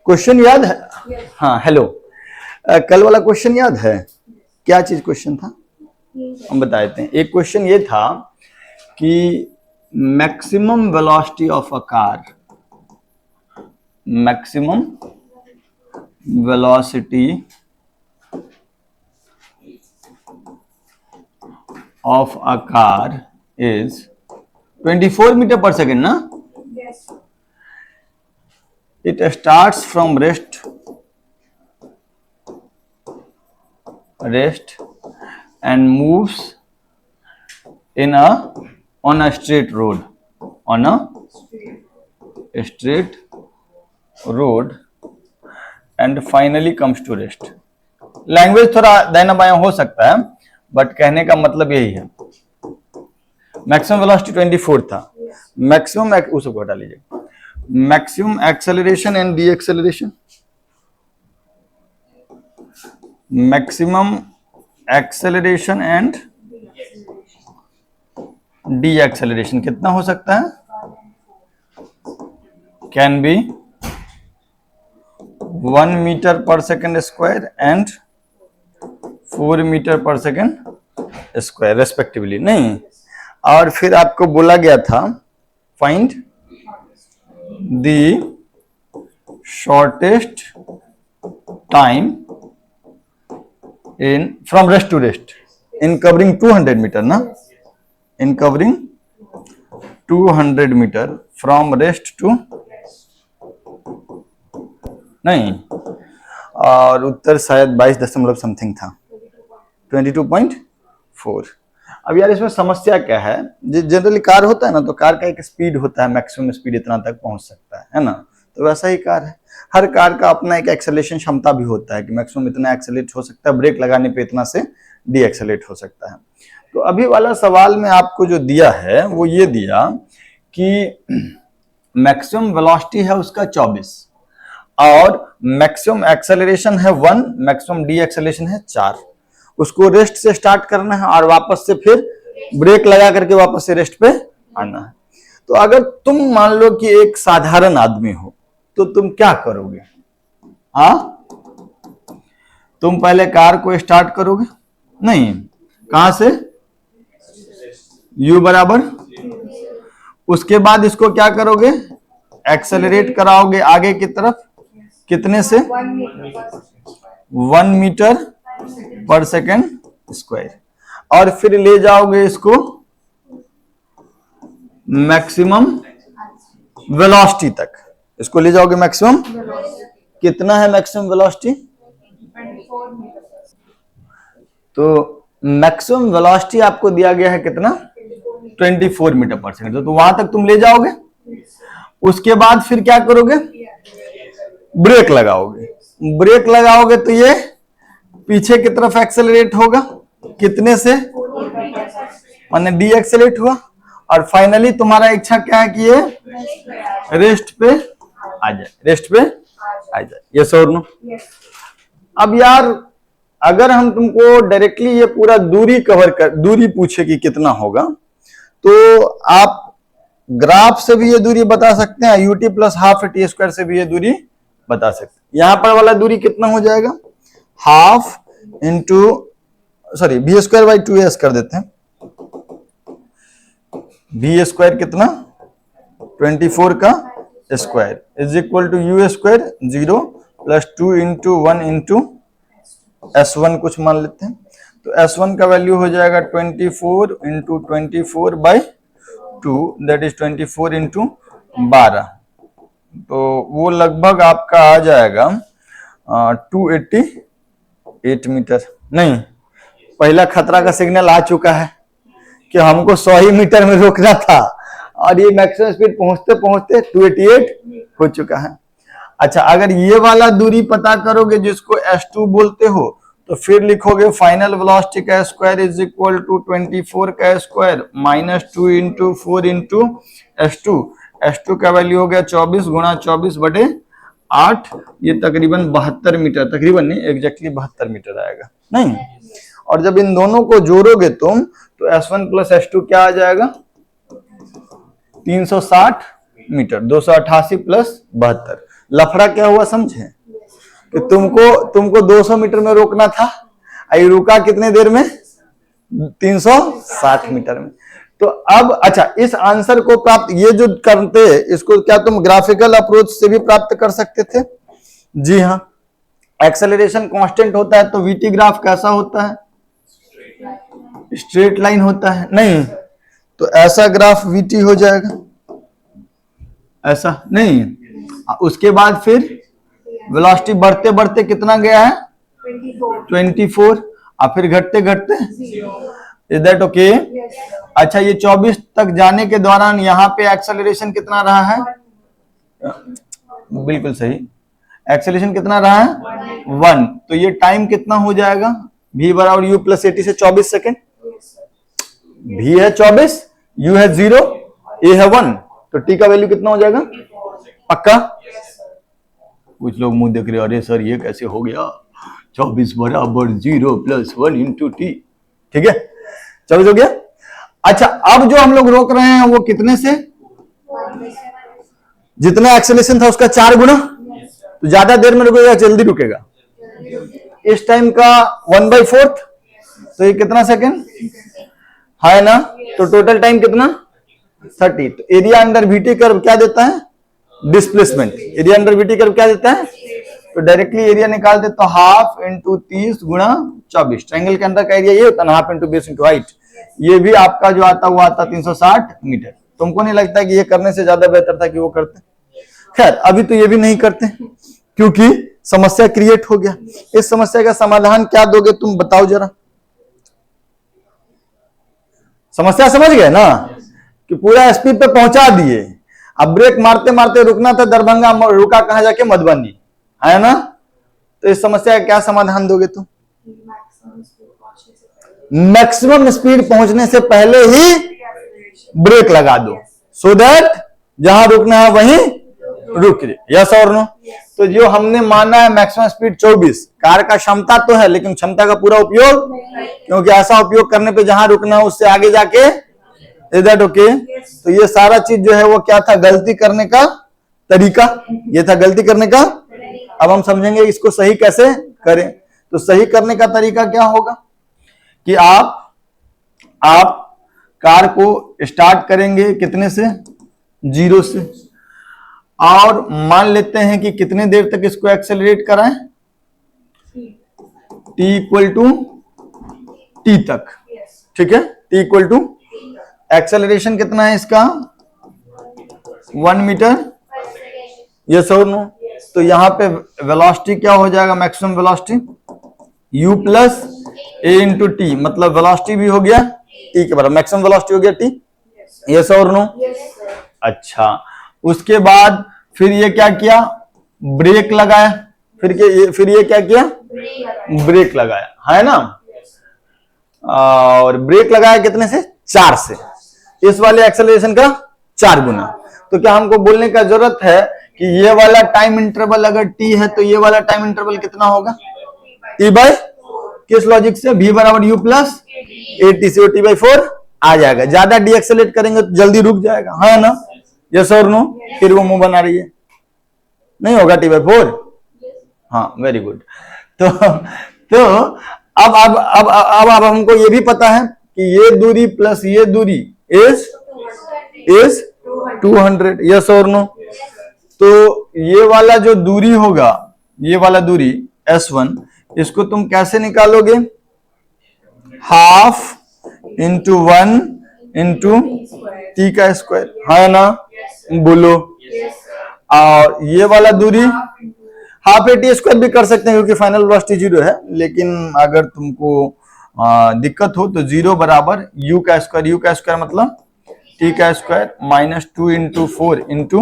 Question याद है? हाँ हेलो, कल वाला क्वेश्चन याद है? क्या चीज क्वेश्चन था हम बता देते हैं। एक क्वेश्चन ये था कि maximum velocity of a car, maximum velocity of a car is 24 metre पर सेकेंड ना? Yes. It starts from rest and moves on a straight road, on a straight road and finally comes to rest. Language थोड़ा दाहिना बायां हो सकता है but कहने का मतलब यही है। मैक्सिमम वेलोसिटी 24 था। मैक्सिमम उसको हटा लीजिए। Maximum acceleration and D acceleration, maximum acceleration and D acceleration कितना हो सकता है? कैन बी 1 मीटर पर सेकेंड स्क्वायर एंड 4 मीटर पर सेकेंड स्क्वायर रेस्पेक्टिवली। नहीं, और फिर आपको बोला गया था find the shortest time in from rest to rest in covering 200 meter ना, in covering 200 meter from rest to नहीं, और उत्तर शायद 22 दशमलव समथिंग था, 22.4। अब यार इसमें समस्या क्या है? जनरली कार होता है ना, तो कार का एक स्पीड होता है, मैक्सिमम स्पीड इतना तक पहुंच सकता है ना? तो वैसा ही कार है, हर कार का अपना एक एक्सेलरेशन क्षमता भी होता है कि मैक्सिमम इतना एक्सेलरेट हो सकता है, ब्रेक लगाने पे इतना से डी एक्सेलरेट हो सकता है। तो अभी वाला सवाल में आपको जो दिया है वो ये दिया कि मैक्सिमम वेलोसिटी है उसका 24 और मैक्सिमम एक्सेलरेशन है 1, मैक्सिमम डी एक्सेलरेशन है 4। उसको रेस्ट से स्टार्ट करना है और वापस से फिर ब्रेक लगा करके वापस से रेस्ट पे आना है। तो अगर तुम मान लो कि एक साधारण आदमी हो तो तुम क्या करोगे? हाँ, तुम पहले कार को स्टार्ट करोगे? नहीं, कहां से? U बराबर, उसके बाद इसको क्या करोगे? एक्सेलरेट कराओगे आगे की तरफ, कितने से? 1 मीटर पर सेकेंड स्क्वायर, और फिर ले जाओगे इसको मैक्सिमम वेलोसिटी तक, इसको ले जाओगे मैक्सिमम। कितना है मैक्सिमम वेलोसिटी? 24 मीटर। तो मैक्सिमम वेलोसिटी आपको दिया गया है कितना? 24 मीटर पर सेकंड। तो वहां तक तुम ले जाओगे, उसके बाद फिर क्या करोगे? ब्रेक लगाओगे। ब्रेक लगाओगे तो ये पीछे की तरफ एक्सेलरेट होगा, कितने से? माने डी एक्सेलरेट हुआ, और फाइनली तुम्हारा इच्छा क्या है कि ये रेस्ट पे आ जाए, रेस्ट पे आ जाए। यस और नो? अब यार अगर हम तुमको डायरेक्टली ये पूरा दूरी कवर कर, दूरी पूछे कि कितना होगा, तो आप ग्राफ से भी ये दूरी बता सकते हैं, UT plus half T square से भी ये दूरी बता सकते हैं। यहां पर वाला दूरी कितना हो जाएगा? Half into sorry B square by 2s कर देते हैं। बी स्क्वायर कितना? 24 का स्क्वायर is equal to u square 0 plus 2 into 1 into S1 कुछ मान लेते हैं। तो S1 का वैल्यू हो जाएगा 24 into 24 by 2, that is 24 into 12। तो वो लगभग आपका आ जाएगा 288 मीटर। नहीं, पहला खतरा का सिग्नल आ चुका है कि हमको 100 ही मीटर में रोकना था और ये मैक्सिमम स्पीड पहुंचते पहुंचते 288 हो चुका है। अच्छा, अगर ये वाला दूरी पता करोगे जिसको S2 बोलते हो, तो फिर लिखोगे फाइनल वेलोसिटी का स्क्वायर इज इक्वल टू 24 का square minus 2 into 4 into S2। S2 का वैल्यू हो गया 24 गुणा 24 बटे 8, ये तकरीबन 72 मीटर, तकरीबन नहीं एग्जैक्टली 72 मीटर आएगा। नहीं, और जब इन दोनों को जोड़ोगे तुम तो S1 प्लस S2 क्या आ जाएगा? 360 मीटर। 288 प्लस 72, लफड़ा क्या हुआ समझे, कि तुमको 200 मीटर में रोकना था, आई रुका कितने देर में, 360 मीटर में। तो अब अच्छा, इस आंसर को प्राप्त, ये जो करते इसको क्या तुम ग्राफिकल अप्रोच से भी प्राप्त कर सकते थे? जी हाँ, एक्सेलरेशन कांस्टेंट होता है तो वीटी ग्राफ कैसा होता है, स्ट्रेट लाइन होता है, नहीं तो ऐसा ग्राफ वीटी हो जाएगा, ऐसा नहीं। उसके बाद फिर वेलोसिटी बढ़ते बढ़ते कितना गया है, 24, और फिर घटते घटते, इज दैट ओके? अच्छा, ये 24 तक जाने के दौरान यहाँ पे एक्सेलरेशन कितना रहा है, बिल्कुल सही, एक्सेलरेशन कितना रहा है, 1। तो ये टाइम कितना हो जाएगा, v बराबर u प्लस 80 से 24 सेकेंड। v है 24, u है 0, a है 1, तो t का वैल्यू कितना हो जाएगा, पक्का? कुछ लोग मुंह देख रहे, अरे सर ये कैसे हो गया, 24 बराबर 0 प्लस 1 इंटू टी, ठीक है 24 हो गया। अच्छा, अब जो हम लोग रोक रहे हैं वो कितने से, जितना एक्सेलरेशन था उसका 4 गुना, तो ज्यादा देर में रुकेगा, जल्दी रुकेगा, इस टाइम का 1/4, तो ये कितना सेकेंड है ना, तो टोटल टाइम कितना 30। तो एरिया अंडर वीटी कर्व क्या देता है, displacement, area under VT curve क्या देता है, तो डायरेक्टली एरिया निकाल दे, तो हाफ इंटू 30 गुणा 24, ट्रायंगल के अंदर का एरिया ये होता है ना, half into base into height, ये भी आपका जो आता हुआ आता 360 मीटर। तुमको नहीं लगता कि ये करने से ज्यादा बेहतर था कि वो करते? खैर अभी तो ये भी नहीं करते क्योंकि समस्या क्रिएट हो गया। इस समस्या का समाधान क्या दोगे तुम बताओ जरा, समस्या समझ गए ना, कि पूरा स्पीड पे पहुंचा दिए, अब ब्रेक मारते मारते रुकना था दरभंगा, रुका कहां जाके, मधुबनी, है ना। तो इस समस्या का क्या समाधान दोगे तुम, मैक्सिमम स्पीड पहुंचने से पहले ही ब्रेक लगा दो, सो दैट जहां रुकना है वहीं रुक जाए, यस और नो। तो जो हमने माना है मैक्सिमम स्पीड 24, कार का क्षमता तो है लेकिन क्षमता का पूरा उपयोग, क्योंकि ऐसा उपयोग करने पे जहां रुकना है उससे आगे जाके, इज दैट ओके? तो ये सारा चीज जो है वो क्या था, गलती करने का तरीका, ये था गलती करने का। अब हम समझेंगे इसको सही कैसे करें। तो सही करने का तरीका क्या होगा कि आप कार को स्टार्ट करेंगे कितने से, 0 से, और मान लेते हैं कि कितने देर तक इसको एक्सेलरेट कराएं, t इक्वल टू t तक, ठीक है, t इक्वल टू, एक्सेलरेशन कितना है इसका 1 मीटर, यस और नो। तो यहां पे वेलोसिटी क्या हो जाएगा, maximum velocity u plus a into T, मतलब वेलोसिटी भी हो गया t के बराबर, मैक्सिमम वेलोसिटी हो गया t, यस और नो। अच्छा, उसके बाद फिर ये क्या किया, ब्रेक लगाया, फिर ये क्या किया, ब्रेक लगाया, है ना, और ब्रेक लगाया कितने से, 4 से, इस वाले एक्सेलरेशन का 4 गुना। तो क्या हमको बोलने का जरूरत है कि ये वाला टाइम इंटरवल अगर t है तो ये वाला टाइम इंटरवल कितना होगा, t/, किस लॉजिक से, v बराबर u प्लस 80 से t/4 आ जाएगा। ज्यादा डी एक्सेलेट करेंगे तो जल्दी रुक जाएगा, है ना, यस और नो। फिर वो मुंह बना रही है, नहीं होगा t/4, हाँ वेरी गुड। तो अब हमको ये भी पता है कि ये दूरी प्लस ये दूरी इज 200, यस और नो। तो ये वाला जो दूरी होगा, ये वाला दूरी S1, इसको तुम कैसे निकालोगे, हाफ इंटू 1 इंटू t का स्क्वायर, है ना, बोलो। और ये वाला दूरी हाफ टी स्क्वायर भी कर सकते हैं क्योंकि फाइनल वेलोसिटी 0 है, लेकिन अगर तुमको दिक्कत हो तो 0 बराबर u का स्क्वायर मतलब t का square minus 2 into 4 into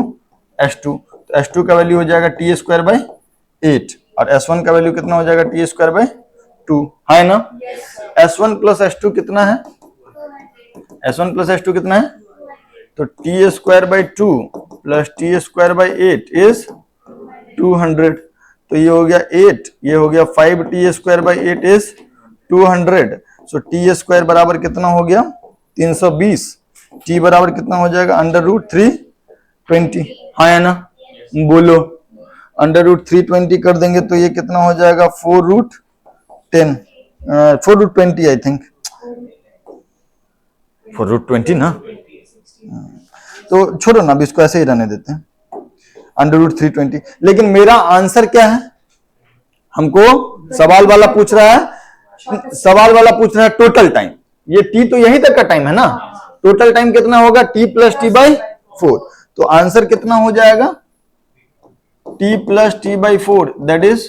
S2, तो S2 का वैल्यू हो जाएगा t²/8 और S1 का वैल्यू कितना हो जाएगा t²/2, है ना। S1 प्लस S2 कितना है, S1 प्लस S2 कितना है, तो t²/2 प्लस t²/8 इज 200। तो ये हो गया 8, ये हो गया 5, t²/8 इज 200। सो t² बराबर कितना हो गया 320, t बराबर कितना हो जाएगा √320, हाँ है ना, बोलो। अंडर रूट 320 कर देंगे तो ये कितना हो जाएगा 4√10 4√20 आई थिंक 4√20 ना। तो छोड़ो ना, अभी इसको ऐसे ही रहने देते हैं अंडर रूट 320। लेकिन मेरा आंसर क्या है, हमको सवाल वाला पूछ रहा है टोटल टाइम। ये टी तो यहीं तक का टाइम है ना, टोटल टाइम कितना होगा t प्लस टी बाई 4। तो आंसर कितना हो जाएगा t plus T by 4 that is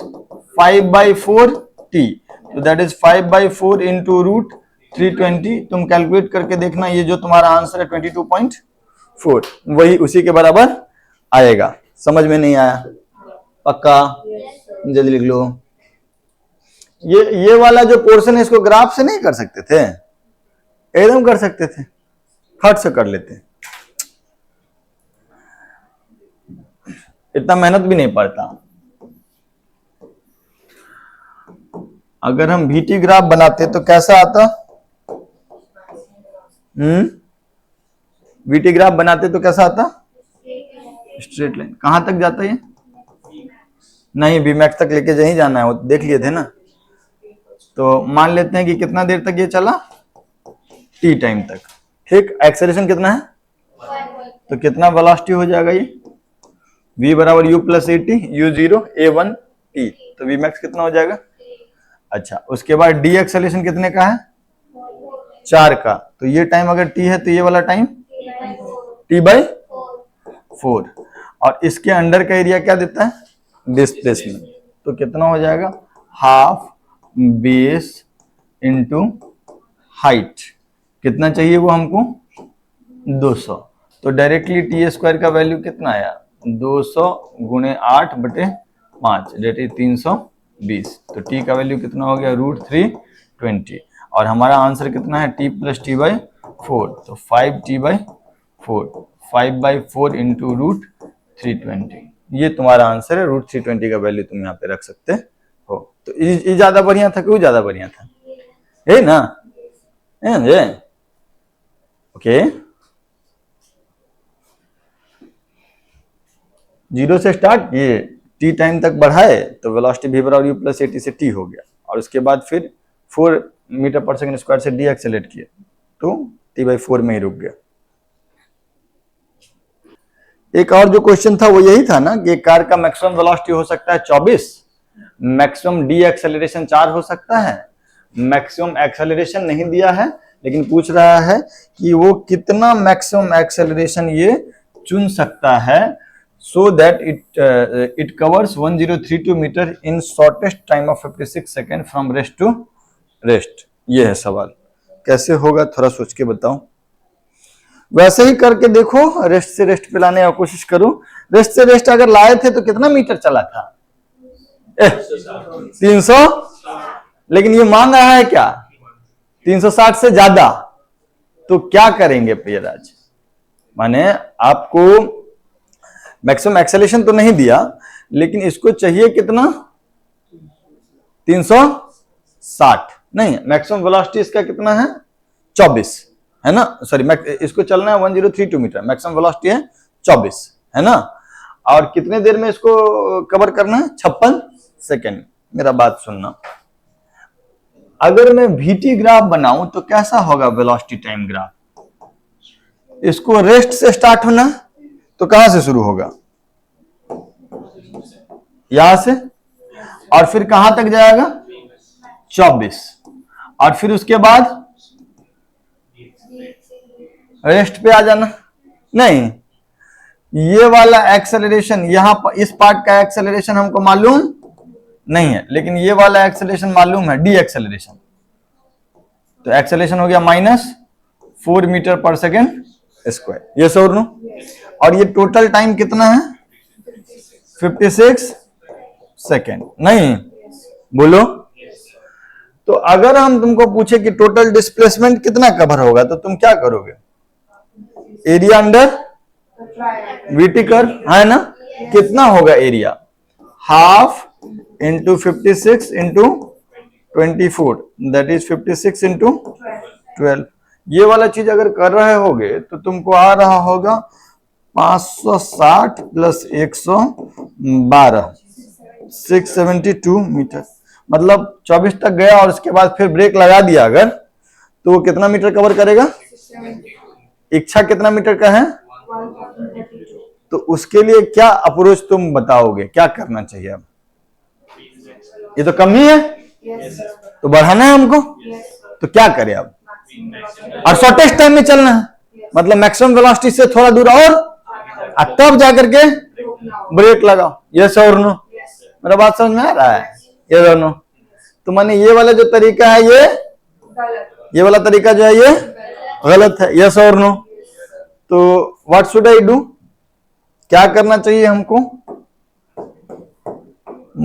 5/4 t। तो दैट इज 5/4 इंटू रूट 320। तुम कैलकुलेट करके देखना, ये जो तुम्हारा आंसर है 22.4 वही उसी के बराबर आएगा। समझ में नहीं आया? पक्का? जल्दी लिख लो। ये वाला जो पोर्शन है इसको ग्राफ से नहीं कर सकते थे? एकदम कर सकते थे, फट से कर लेते, इतना मेहनत भी नहीं पड़ता। अगर हम VT ग्राफ बनाते तो कैसा आता? VT ग्राफ बनाते तो कैसा आता? Straight line. कहां तक जाता है ये? नहीं, Vmax तक लेके नहीं जाना है, वो देख लिए थे ना। तो मान लेते हैं कि कितना देर तक ये चला, t टाइम तक। ठीक, एक्सेलरेशन कितना है? तो कितना वेलोसिटी हो जाएगा ये? v बराबर u plus A T, u0 a1 t। तो Vmax कितना हो जाएगा? अच्छा, उसके बाद d एक्सेलरेशन कितने का है? 4 का। तो ये टाइम अगर t है तो ये वाला टाइम t/4। और इसके अंडर का एरिया क्या देता है? डिस्प्लेसमेंट। तो कितना हो जाएगा? Half base into height. कितना चाहिए वो हमको? 200। तो डायरेक्टली टी स्क्वायर का वैल्यू कितना आया? 200 गुणे 8/5 डेट इज 320। तो टी का वैल्यू कितना हो गया? √320। और हमारा आंसर कितना है? t plus T by 4। तो 5t/4, 5/4 इंटू √320। ये तुम्हारा आंसर है। √320 का वैल्यू तुम यहाँ पे रख सकते हो। तो ये ज्यादा बढ़िया था, क्यों ज्यादा बढ़िया था? है ना? ओके, 0 से स्टार्ट किए, टी टाइम तक बढ़ाए तो वेलोसिटी v बराबर u प्लस ए टी से t हो गया। और उसके बाद फिर 4 मीटर पर सेकंड स्क्वायर से डी एक्सेलेरेट किए तो t/4 में ही रुक गया। एक और जो क्वेश्चन था वो यही था ना कि कार का मैक्सिमम वेलोसिटी हो सकता है 24, मैक्सिमम डी एक्सेलरेशन 4 हो सकता है। मैक्सिमम एक्सेलरेशन नहीं दिया है, लेकिन पूछ रहा है कि वो कितना मैक्सिमम एक्सेलरेशन ये चुन सकता है so that it covers 1032 metre in shortest time of 56 second from rest to rest. ये है सवाल। कैसे होगा थोड़ा सोच के बताओ। वैसे ही करके देखो, रेस्ट से रेस्ट पे लाने की कोशिश करो। रेस्ट से रेस्ट अगर लाए थे तो कितना मीटर चला था? 300। लेकिन ये मांग रहा है क्या? 360 से ज्यादा। तो क्या करेंगे प्रियराज? माने आपको मैक्सिमम एक्सेलरेशन तो नहीं दिया, लेकिन इसको चाहिए कितना? 360। नहीं, मैक्सिमम वेलोसिटी इसका कितना है? 24 है ना। सॉरी, इसको चलना है 1032 मीटर, मैक्सिमम वेलोसिटी है 24 है ना। और कितने देर में इसको कवर करना है? 56 सेकेंड। मेरा बात सुनना, अगर मैं VT ग्राफ बनाऊं तो कैसा होगा वेलोसिटी टाइम ग्राफ? इसको रेस्ट से स्टार्ट होना, तो कहां से शुरू होगा? यहां से। और फिर कहां तक जाएगा? 24। और फिर उसके बाद रेस्ट पे आ जाना। नहीं, ये वाला एक्सेलरेशन यहां पर, इस पार्ट का एक्सेलरेशन हमको मालूम नहीं है, लेकिन ये वाला एक्सेलरेशन मालूम है, डी एक्सेलरेशन। तो एक्सेलरेशन हो गया -4 मीटर पर सेकेंड स्क्वायर। ये सो नो। और ये टोटल टाइम कितना है? 56 सेकेंड। नहीं, बोलो। तो अगर हम तुमको पूछे कि टोटल डिस्प्लेसमेंट कितना कवर होगा, तो तुम क्या करोगे? एरिया अंडर VT कर्व है ना। कितना होगा area? Half into 56 into 24 that is 56 into 12। ये वाला चीज अगर कर रहे होगे तो तुमको आ रहा होगा 560 प्लस 112 672 मीटर, मतलब 24 तक गया और उसके बाद फिर ब्रेक लगा दिया अगर, तो वो कितना मीटर कवर करेगा? इच्छा कितना मीटर का है? 1032। तो उसके लिए क्या अप्रोच तुम बताओगे, क्या करना चाहिए? अब ये तो कम ही है, Yes, sir. तो बढ़ाना है हमको, Yes, sir. तो क्या करें अब? Maximum velocity. और शॉर्टेस्ट टाइम में चलना है, मतलब मैक्सिमम वेलोसिटी से थोड़ा दूर और तब जाकर के Group now. ब्रेक लगाओ। यस और नो? Yes, sir. मेरा बात समझ में आ रहा है? यस और नो? तो माने ये वाला जो तरीका है गलत। ये वाला तरीका जो है ये गलत है। यस और नो? तो व्हाट शुड आई डू, क्या करना चाहिए हमको,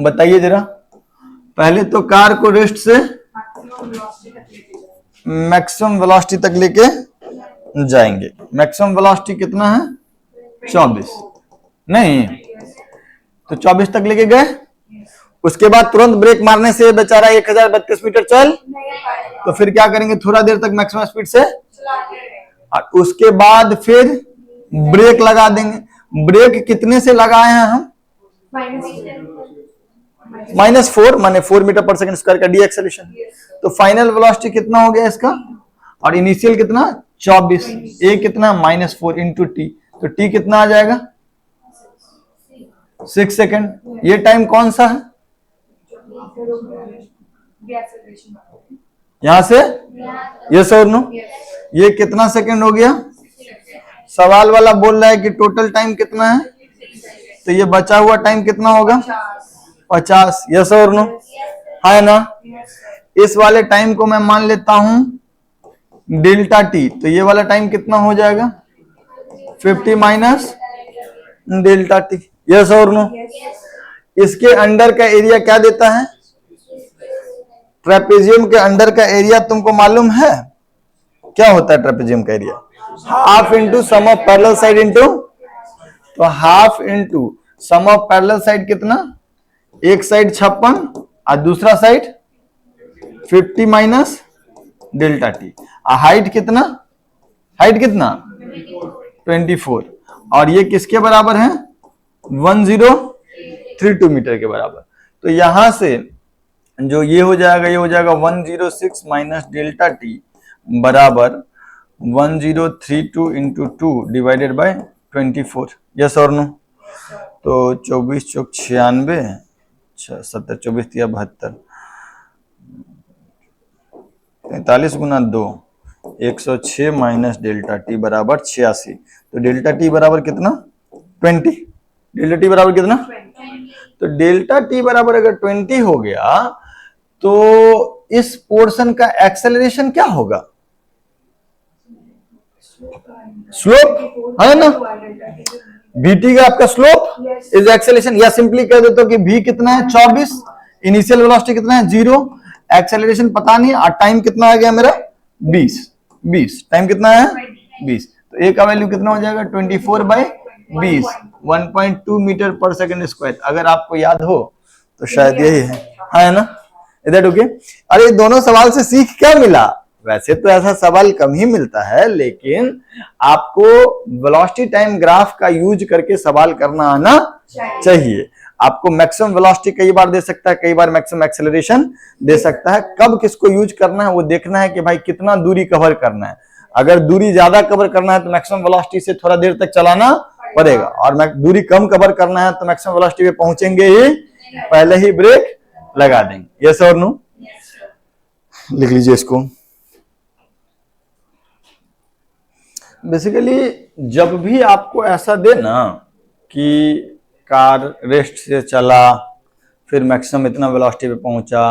बताइए जरा। पहले तो कार को रेस्ट से Maximum velocity तक लेके जाओ। मैक्सिमम वेलोसिटी तक लेके जाएंगे। मैक्सिमम वेलोसिटी कितना है? 24 नहीं, तो 24 तक लेके गए, उसके बाद तुरंत ब्रेक मारने से बेचारा 1032 मीटर चल, नहीं पाएगा। तो फिर क्या करेंगे, थोड़ा देर तक मैक्सिमम स्पीड से, चलाते रहेंगे। और उसके बाद फिर ब्रेक लगा देंगे। ब्रेक कितने से लगाए हैं हम? -4 माने 4 मीटर पर सेकंड स्क्वायर का डी एक्सेलरेशन। तो फाइनल वेलोसिटी कितना हो गया इसका, और इनिशियल कितना? 24। ए कितना? -4 इंटू टी, तो टी कितना आ जाएगा? 6 सेकंड। ये टाइम कौन सा है? यहां से यस और नो? ये कितना सेकंड हो गया? सवाल वाला बोल रहा है कि टोटल टाइम कितना है, तो ये बचा हुआ टाइम कितना होगा? 50। यस और नो? है ना? इस वाले टाइम को मैं मान लेता हूं डेल्टा टी, तो ये वाला टाइम कितना हो जाएगा? 50 माइनस डेल्टा टी। यस और नो? इसके अंडर का एरिया क्या देता है? ट्रेपेजियम के अंडर का एरिया तुमको मालूम है क्या होता है? ट्रेपेजियम का area half into sum of parallel side into, तो half into sum of parallel side कितना? एक साइड 56 और दूसरा side 50 minus delta T. Height कितना? हाइट कितना? 24। और ये किसके बराबर है? 1032 मीटर के बराबर। तो यहां से जो ये हो जाएगा, ये हो जाएगा 106 माइनस डेल्टा टी बराबर 1032 इंटू 2 डिवाइडेड बाय 24। यस और नो? तो 24 चौक 96, 70 24 तिया 72, 43 गुना 2 106 माइनस डेल्टा टी बराबर 86। तो डेल्टा टी बराबर कितना? 20। डेल्टा टी बराबर कितना? तो डेल्टा टी बराबर अगर 20 हो गया तो इस पोर्शन का एक्सेलरेशन क्या होगा? स्लोप है ना? बीटी का आपका स्लोप इज एक्सेलरेशन, या सिंपली कह देते हो कि भी कितना है? 24। इनिशियल वेलोसिटी कितना है? 0। एक्सेलरेशन पता नहीं, और टाइम कितना आ गया मेरा? 20। टाइम कितना है? 20। तो ए का वैल्यू कितना हो जाएगा? 24/20, 1.2 मीटर पर सेकंड स्क्वायर। अगर आपको याद हो तो शायद यही है ना? इधर ओके। अरे दोनों सवाल से सीख क्या मिला? वैसे तो ऐसा सवाल कम ही मिलता है, लेकिन आपको वेलोसिटी टाइम ग्राफ का यूज करके सवाल करना आना चाहिए। आपको मैक्सिमम वेलोसिटी कई बार दे सकता है, कई बार मैक्सिमम एक्सेलरेशन दे सकता है। कब किसको यूज करना है वो देखना है कि भाई कितना दूरी कवर करना है। अगर दूरी ज्यादा कवर करना है तो मैक्सिमम वेलोसिटी से थोड़ा देर तक चलाना पड़ेगा, और दूरी कम कवर करना है तो मैक्सिमम वेलोसिटी पे पहुंचेंगे ही, पहले ही ब्रेक लगा देंगे। यस और नो? लिख लीजिए इसको। बेसिकली जब भी आपको ऐसा दे ना कि कार रेस्ट से चला, फिर मैक्सिमम इतना वेलोसिटी पे पहुंचा,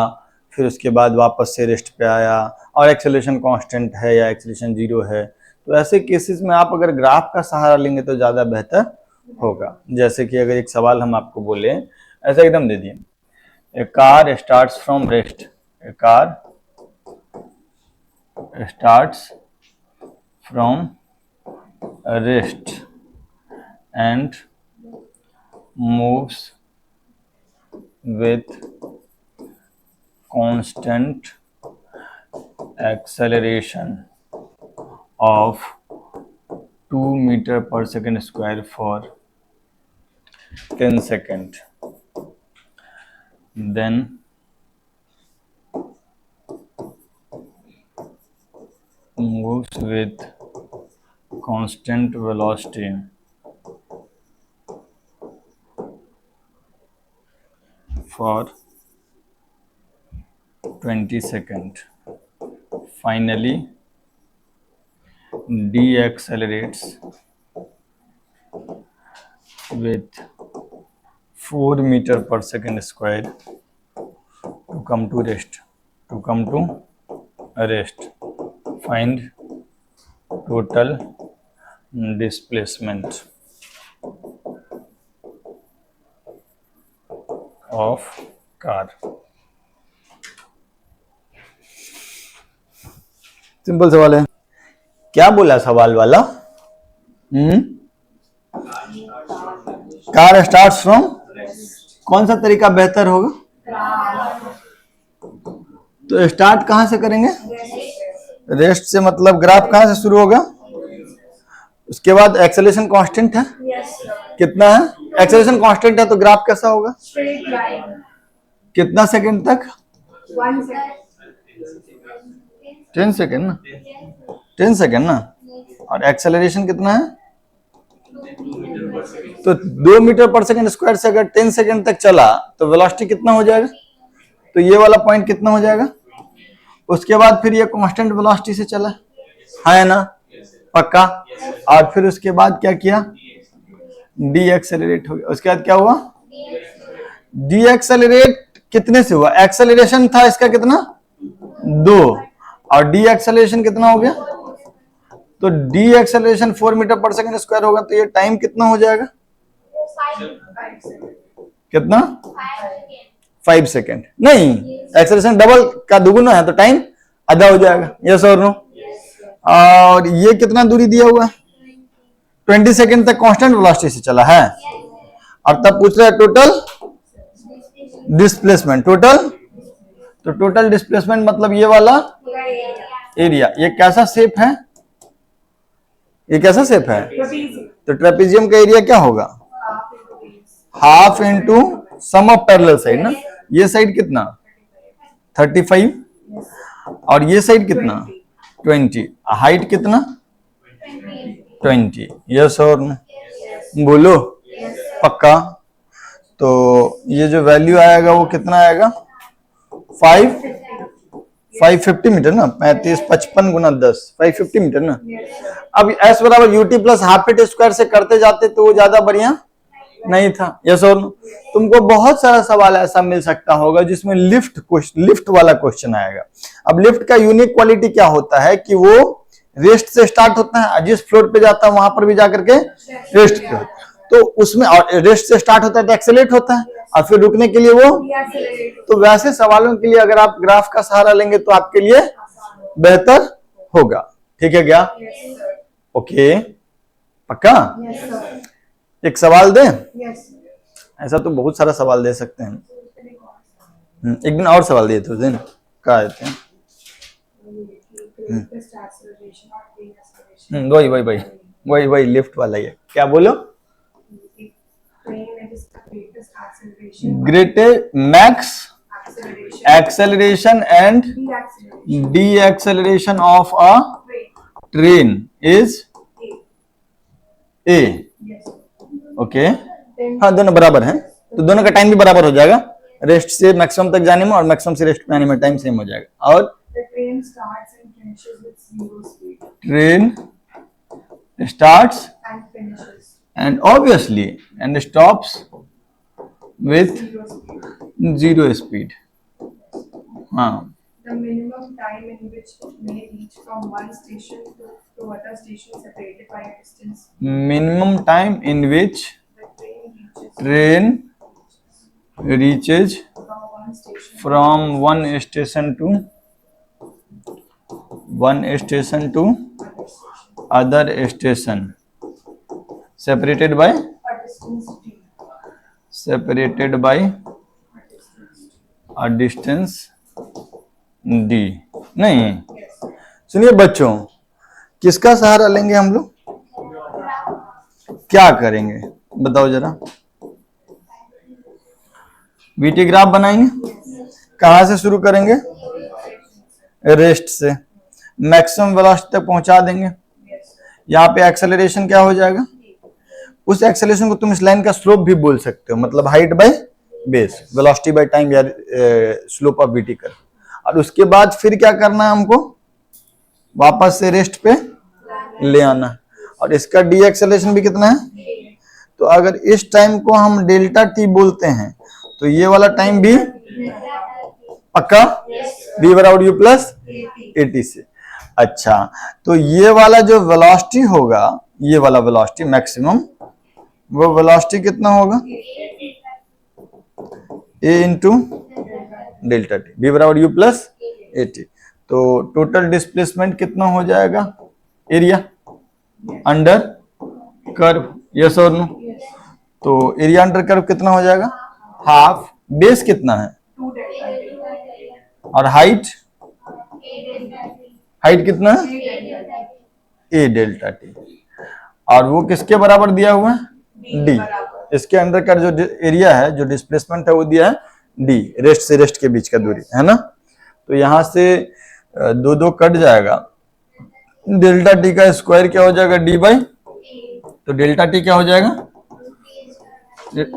फिर उसके बाद वापस से रेस्ट पे आया, और एक्सेलरेशन कांस्टेंट है या एक्सेलरेशन 0 है, तो ऐसे केसेस में आप अगर ग्राफ का सहारा लेंगे तो ज़्यादा बेहतर होगा। जैसे कि अगर एक सवाल हम आपको बोले, ऐसा एकदम दे दिए, a car starts from rest, a car starts from rest and moves with constant acceleration of 2 meter per second square for 10 seconds. Then moves with constant velocity for 20 seconds. Finally, deaccelerates with 4 meter per second square to come to rest. To come to rest. Find total displacement of car. Simple सवाल है। क्या बोला सवाल वाला? Car starts from, कौन सा तरीका बेहतर होगा? तो स्टार्ट कहां से करेंगे? रेस्ट से, मतलब ग्राफ कहां से शुरू होगा? उसके बाद एक्सेलरेशन कांस्टेंट है, कितना है? एक्सेलरेशन कांस्टेंट है तो ग्राफ कैसा होगा? Straight line. कितना सेकंड तक? 1 सेकंड। 10 सेकंड ना, 10 सेकंड ना। और एक्सेलरेशन कितना है? तो 2 मीटर पर सेकंड स्क्वायर से अगर 10 सेकंड तक चला तो वेलोसिटी कितना हो जाएगा? तो ये वाला पॉइंट कितना हो जाएगा? उसके बाद फिर ये कांस्टेंट वेलोसिटी से चला है ना, पक्का। और फिर उसके बाद क्या किया? डी एक्सेलरेट हो गया। उसके बाद क्या हुआ? डी एक्सेलरेट कितने से हुआ? एक्सेलरेशन था इसका कितना? 2, और डी एक्सेलरेशन कितना हो गया? तो D acceleration 4 metre per second square होगा, तो ये टाइम कितना हो जाएगा? कितना? 5 सेकंड। नहीं, एक्सेलरेशन डबल का दुगुना है तो टाइम आधा हो जाएगा। यस और नो? और ये कितना दूरी दिया हुआ है? 20 सेकंड तक कांस्टेंट वेलोसिटी से चला है। और तब पूछ रहा है टोटल डिस्प्लेसमेंट। तो टोटल डिस्प्लेसमेंट मतलब ये वाला एरिया। ये कैसा शेप है? ये कैसा शेप है? तो ट्रेपेजियम का एरिया क्या होगा? Half into sum of parallel side ना। ये साइड कितना? 35, और ये साइड कितना? 20। हाइट कितना? 20। यस और नो? बोलो पक्का। तो ये जो वैल्यू आएगा वो कितना आएगा? 550 मीटर ना। 35 55 गुना 10, 550 मीटर ना। अब एस बराबर UT plus half it square से करते जाते तो वो ज्यादा बढ़िया नहीं था। यस और नो? तुमको बहुत सारा सवाल ऐसा मिल सकता होगा जिसमें लिफ्ट वाला क्वेश्चन आएगा। अब लिफ्ट का यूनिक क्वालिटी क्या होता है कि वो रेस्ट से स्टार्ट होता है, जिस फ्लोर पे जाता है वहां पर भी जाकर के रेस्ट पे, तो उसमें रेस्ट से स्टार्ट होता है तो एक्सेलरेट होता है, और फिर रुकने के लिए वो। तो वैसे सवालों के लिए अगर आप ग्राफ का सहारा लेंगे तो आपके लिए बेहतर होगा। ठीक है क्या? ओके पक्का। एक सवाल दे? ऐसा तो बहुत सारा सवाल दे सकते हैं। एक दिन और सवाल दिए थे उस दिन, क्या आए थे? वही लिफ्ट वाला ही है। क्या बोलो? Greatest max acceleration and D acceleration of a train is a. Okay, हाँ दोनों बराबर हैं, तो दोनों का टाइम भी बराबर हो जाएगा। रेस्ट से मैक्सिमम तक जाने में और मैक्सिमम से रेस्ट पे आने में टाइम सेम हो जाएगा। और train starts and obviously and stops with 0 speed. हाँ, The minimum time in which it may reach from one station to other station separated by a distance. minimum time in which The train reaches from one station from one station to other station separated by a distance t. a distance d। नहीं, सुनिए बच्चों, किसका सहारा लेंगे हम लोग? क्या करेंगे बताओ जरा। वीटी ग्राफ बनाएंगे। कहां से शुरू करेंगे? रेस्ट से मैक्सिमम वेलोसिटी तक पहुंचा देंगे। यहाँ पे एक्सेलरेशन क्या हो जाएगा? उस एक्सेलरेशन को तुम इस लाइन का स्लोप भी बोल सकते हो, मतलब height by base, velocity by time या स्लोप ऑफ वीटी कर। और उसके बाद फिर क्या करना है हमको? वापस से रेस्ट पे ले आना। और इसका डी एक्सेलरेशन भी कितना है? तो अगर इस टाइम को हम डेल्टा टी बोलते हैं तो ये वाला टाइम भी पक्का v बराबर u प्लस एटी से। अच्छा, तो ये वाला जो वेलोसिटी होगा, ये वाला वेलोसिटी मैक्सिमम, वो वेलोसिटी कितना होगा? a into delta T, v बराबर u प्लस एटी। तो टोटल डिस्प्लेसमेंट कितना हो जाएगा? एरिया अंडर कर्व, यस और नो? तो एरिया अंडर कर्व कितना हो जाएगा? हाफ। बेस कितना है? और हाइट कितना है? ए डेल्टा टी। और वो किसके बराबर दिया हुआ है? डी। इसके अंदर का जो एरिया है, जो डिस्प्लेसमेंट है, वो दिया है डी, रेस्ट से रेस्ट के बीच का दूरी है ना। तो यहां से दो दो कट जाएगा, डेल्टा टी का स्क्वायर क्या हो जाएगा? डी बाई, तो डेल्टा टी क्या हो जाएगा?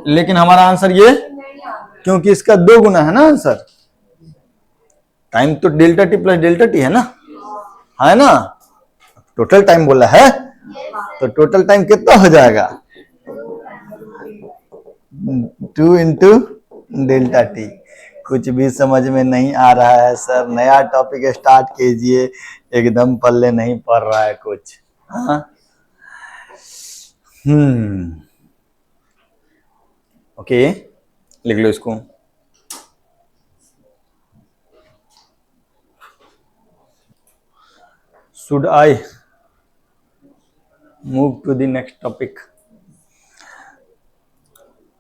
लेकिन हमारा आंसर ये, क्योंकि इसका 2 गुना है ना आंसर। टाइम तो delta T plus delta T है ना, है ना? टोटल टाइम बोला है, तो टोटल टाइम कितना हो जाएगा? 2 इंटू डेल्टा टी। कुछ भी समझ में नहीं आ रहा है सर, नया टॉपिक स्टार्ट कीजिए, एकदम पल्ले नहीं पड़ रहा है कुछ। हाँ, ओके, लिख लो इसको। Should I move to the next topic?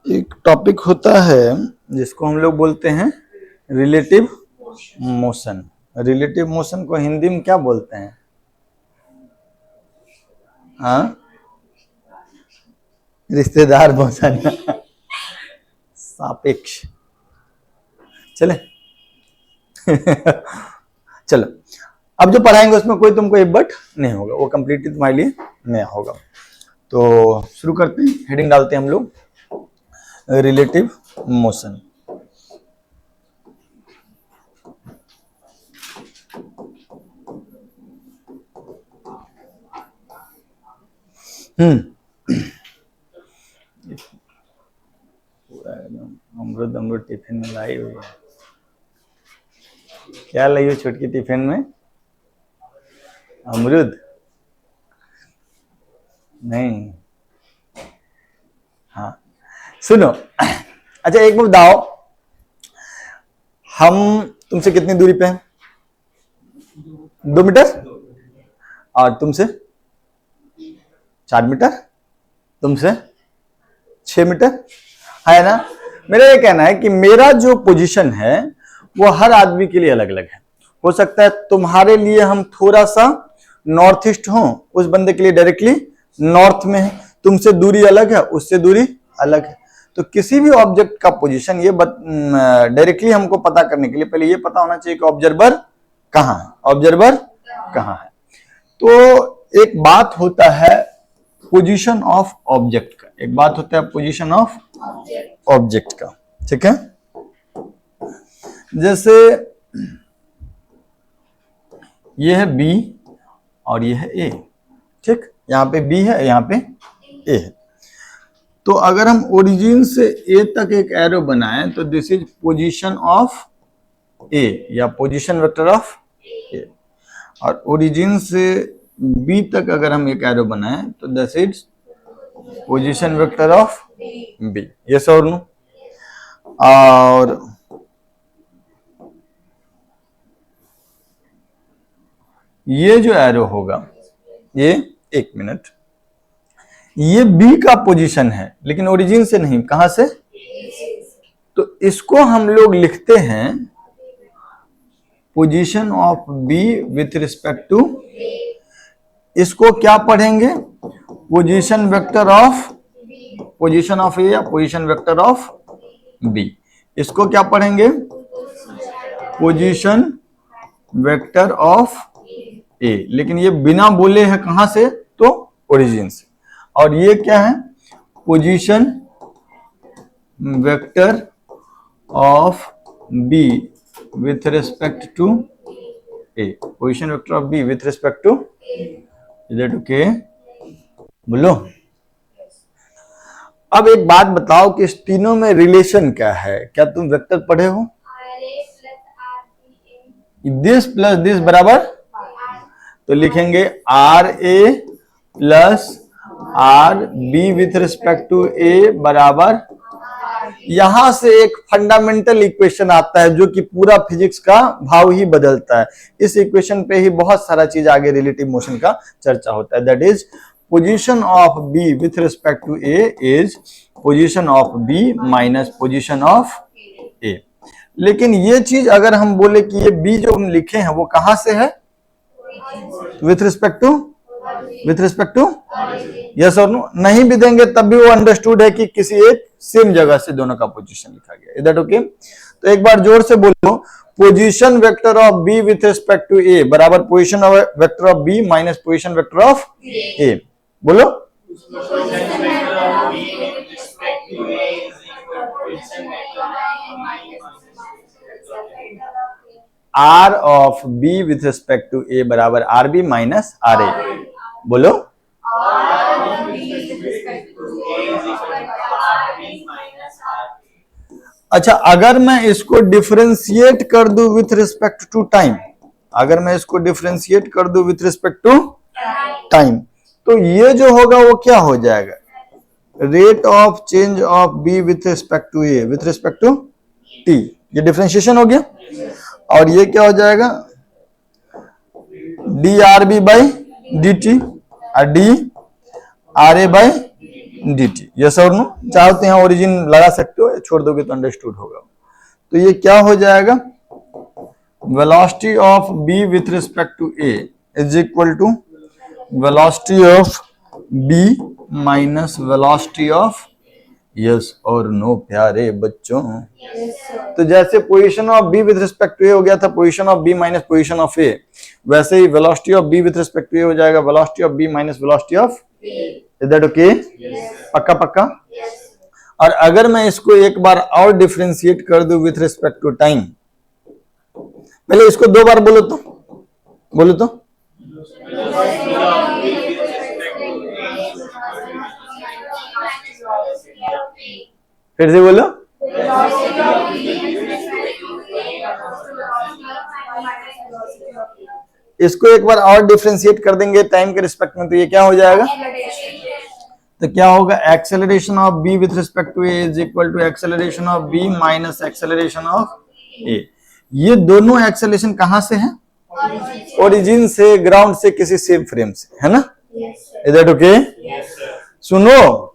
एक टॉपिक होता है जिसको हम लोग बोलते हैं रिलेटिव मोशन। रिलेटिव मोशन को हिंदी में क्या बोलते हैं? हाँ, रिश्तेदार मोशन, सापेक्ष। चले चलो, अब जो पढ़ाएंगे उसमें कोई तुमको एक बट नहीं होगा, वो कंप्लीटली तुम्हारे लिए नया होगा। तो शुरू करते हैं, हेडिंग डालते हैं हम लोग, रिलेटिव मोशन। अमरुद अमरुद टिफिन में लाई हुई है। क्या लाई हो छोटकी टिफिन में? अमरुद नहीं। हाँ सुनो, अच्छा एक बार बताओ, हम तुमसे कितनी दूरी पे हैं? 2 मीटर। और तुमसे 4 मीटर, तुमसे 6 मीटर, है ना? मेरा ये कहना है कि मेरा जो पोजीशन है वो हर आदमी के लिए अलग अलग है। हो सकता है तुम्हारे लिए हम थोड़ा सा नॉर्थ ईस्ट हो, उस बंदे के लिए डायरेक्टली नॉर्थ में है, तुमसे दूरी अलग है, उससे दूरी अलग है। तो किसी भी ऑब्जेक्ट का पोजीशन ये डायरेक्टली हमको पता करने के लिए पहले ये पता होना चाहिए कि ऑब्जर्वर कहाँ है, ऑब्जर्वर कहाँ है। तो एक बात होता है पोजीशन ऑफ ऑब्जेक्ट का, एक बात होता है पोजीशन ऑफ ऑब्जेक्ट का, ठीक है? जैसे ये है बी और ये है ए, ठीक? यहाँ पे बी है, यहाँ पे ए है। तो अगर हम ओरिजिन से ए तक एक एरो बनाएं तो दिस इज पोजीशन ऑफ ए या पोजीशन वेक्टर ऑफ ए, और ओरिजिन से बी तक अगर हम एक एरो बनाएं तो this is position vector of B, yes और नो? और ये जो एरो होगा, ये एक मिनट, ये बी का पोजीशन है लेकिन ओरिजिन से नहीं, कहां से? तो इसको हम लोग लिखते हैं position of B with respect to, इसको क्या पढ़ेंगे? पोजीशन वेक्टर ऑफ ए या पोजीशन वेक्टर ऑफ बी। इसको क्या पढ़ेंगे? Position vector of A. लेकिन ये बिना बोले है कहां से? तो ओरिजिन से। और ये क्या है? Position vector of B with respect to A. Position vector of B with respect to, is that okay? बोलो। अब एक बात बताओ कि इस तीनों में रिलेशन क्या है? क्या तुम वेक्टर पढ़े हो? दिस प्लस दिस बराबर, तो लिखेंगे R A plus R B with respect to A बराबर। यहां से एक फंडामेंटल इक्वेशन आता है जो कि पूरा फिजिक्स का भाव ही बदलता है। इस इक्वेशन पे ही बहुत सारा चीज आगे रिलेटिव मोशन का चर्चा होता है। That is position of B with respect to A is position of B minus position of A. लेकिन ये चीज अगर हम बोले कि ये बी जो हम लिखे हैं वो कहां से है? विथ रिस्पेक्ट टू यस और नो। नहीं भी देंगे तब भी वो अंडरस्टूड है कि किसी एक सेम जगह से दोनों का पोजीशन लिखा गया। Is that okay? तो एक बार जोर से बोलो, position vector of B with respect to A बराबर position vector of B minus position vector of A. बोलो। R of B with respect to A बराबर R B minus R A. बोलो। अच्छा, अगर मैं इसको डिफरेंशिएट कर दूं विथ रिस्पेक्ट टू टाइम, अगर मैं इसको डिफरेंशिएट कर दूं विथ रिस्पेक्ट टू टाइम, तो ये जो होगा वो क्या हो जाएगा? Rate of change of B with respect to A with respect to T. ये डिफरेंशिएशन हो गया। और ये क्या हो जाएगा? D R B by D T और D R A by D T. Yes और नो? चाहो तो यहाँ ओरिजिन लगा सकते हो, छोड़ दोगे तो अंडरस्टूड होगा। तो ये क्या हो जाएगा? Velocity of B with respect to A is equal to velocity of B minus velocity of, yes और नो प्यारे बच्चों। तो जैसे position of B with respect to A हो गया था position of B minus position of A, वैसे ही velocity of B with respect to A हो जाएगा velocity of B minus velocity of A. Is that okay? पक्का पक्का? और अगर मैं इसको एक बार और डिफरेंशिएट कर दूं विथ रिस्पेक्ट टू टाइम, पहले इसको दो बार बोलो तो, बोलो तो। फिर से बोलो। इसको एक बार और डिफरेंशिएट कर देंगे टाइम के रिस्पेक्ट में, तो ये क्या हो जाएगा? तो क्या होगा? Acceleration of B with respect to A is equal to acceleration of B minus acceleration of A. ये दोनों एक्सेलरेशन कहां से है? ओरिजिन से, ग्राउंड से, किसी सेम फ्रेम से, है ना? Is that okay? सुनो,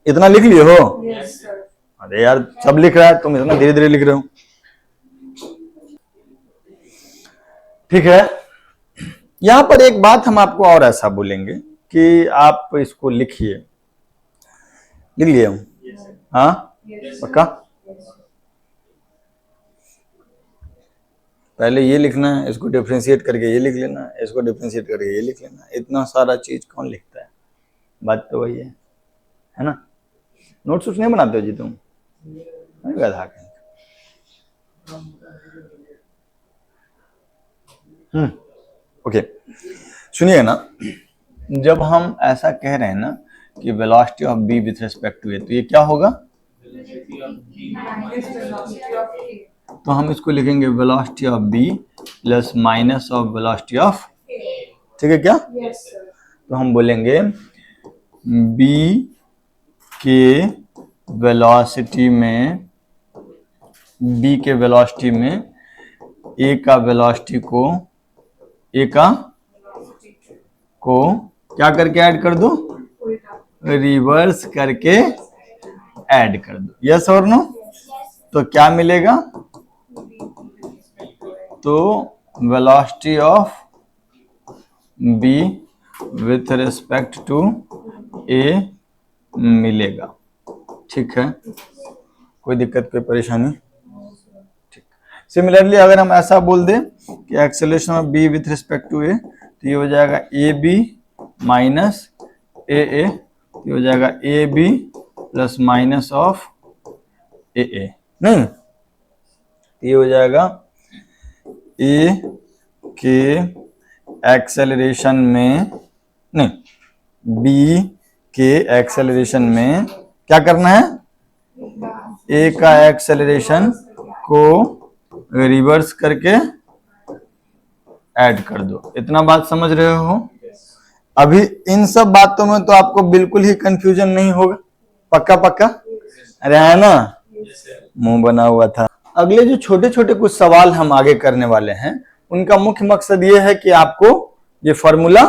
इतना लिख लिए हो? अरे यार, सब लिख रहा है, तुम इतना धीरे धीरे लिख रहे हो। ठीक है। यहां पर एक बात हम आपको और ऐसा बोलेंगे कि आप इसको लिखिए। लिख लिए हम? हाँ, पक्का? पहले ये लिखना है, इसको डिफरेंशिएट करके ये लिख लेना है, इसको डिफरेंशिएट करके ये लिख लेना है। इतना सारा चीज कौन लिखता है? बात तो वही है ना? नोट्स नहीं बनाते हो जी तुम? गधा कहीं। ओके, सुनिए ना, जब हम ऐसा कह रहे हैं ना कि velocity of B with respect to A, तो ये क्या होगा? तो हम इसको लिखेंगे velocity of B plus minus of velocity of, ठीक है क्या? तो हम बोलेंगे बी के वेलोसिटी में, बी के वेलोसिटी में ए का वेलोसिटी को, ए का को क्या करके ऐड कर दो? रिवर्स करके ऐड कर दो। यस और नो? तो क्या मिलेगा? तो velocity of B with respect to A मिलेगा। ठीक है, कोई दिक्कत कोई परेशानी? ठीक। सिमिलरली अगर हम ऐसा बोल दें कि acceleration of B with respect to A, तो ये हो जाएगा ए बी माइनस ए ए, ये हो जाएगा A B plus minus of A A. नहीं, ये हो जाएगा ए के एक्सेलरेशन में, नहीं, बी के एक्सेलरेशन में क्या करना है, ए का एक्सेलरेशन को रिवर्स करके ऐड कर दो। इतना बात समझ रहे हो? अभी इन सब बातों में तो आपको बिल्कुल ही कंफ्यूजन नहीं होगा, पक्का पक्का? अरे है ना, मुंह बना हुआ था। अगले जो छोटे छोटे कुछ सवाल हम आगे करने वाले हैं, उनका मुख्य मकसद ये है कि आपको ये फॉर्मूला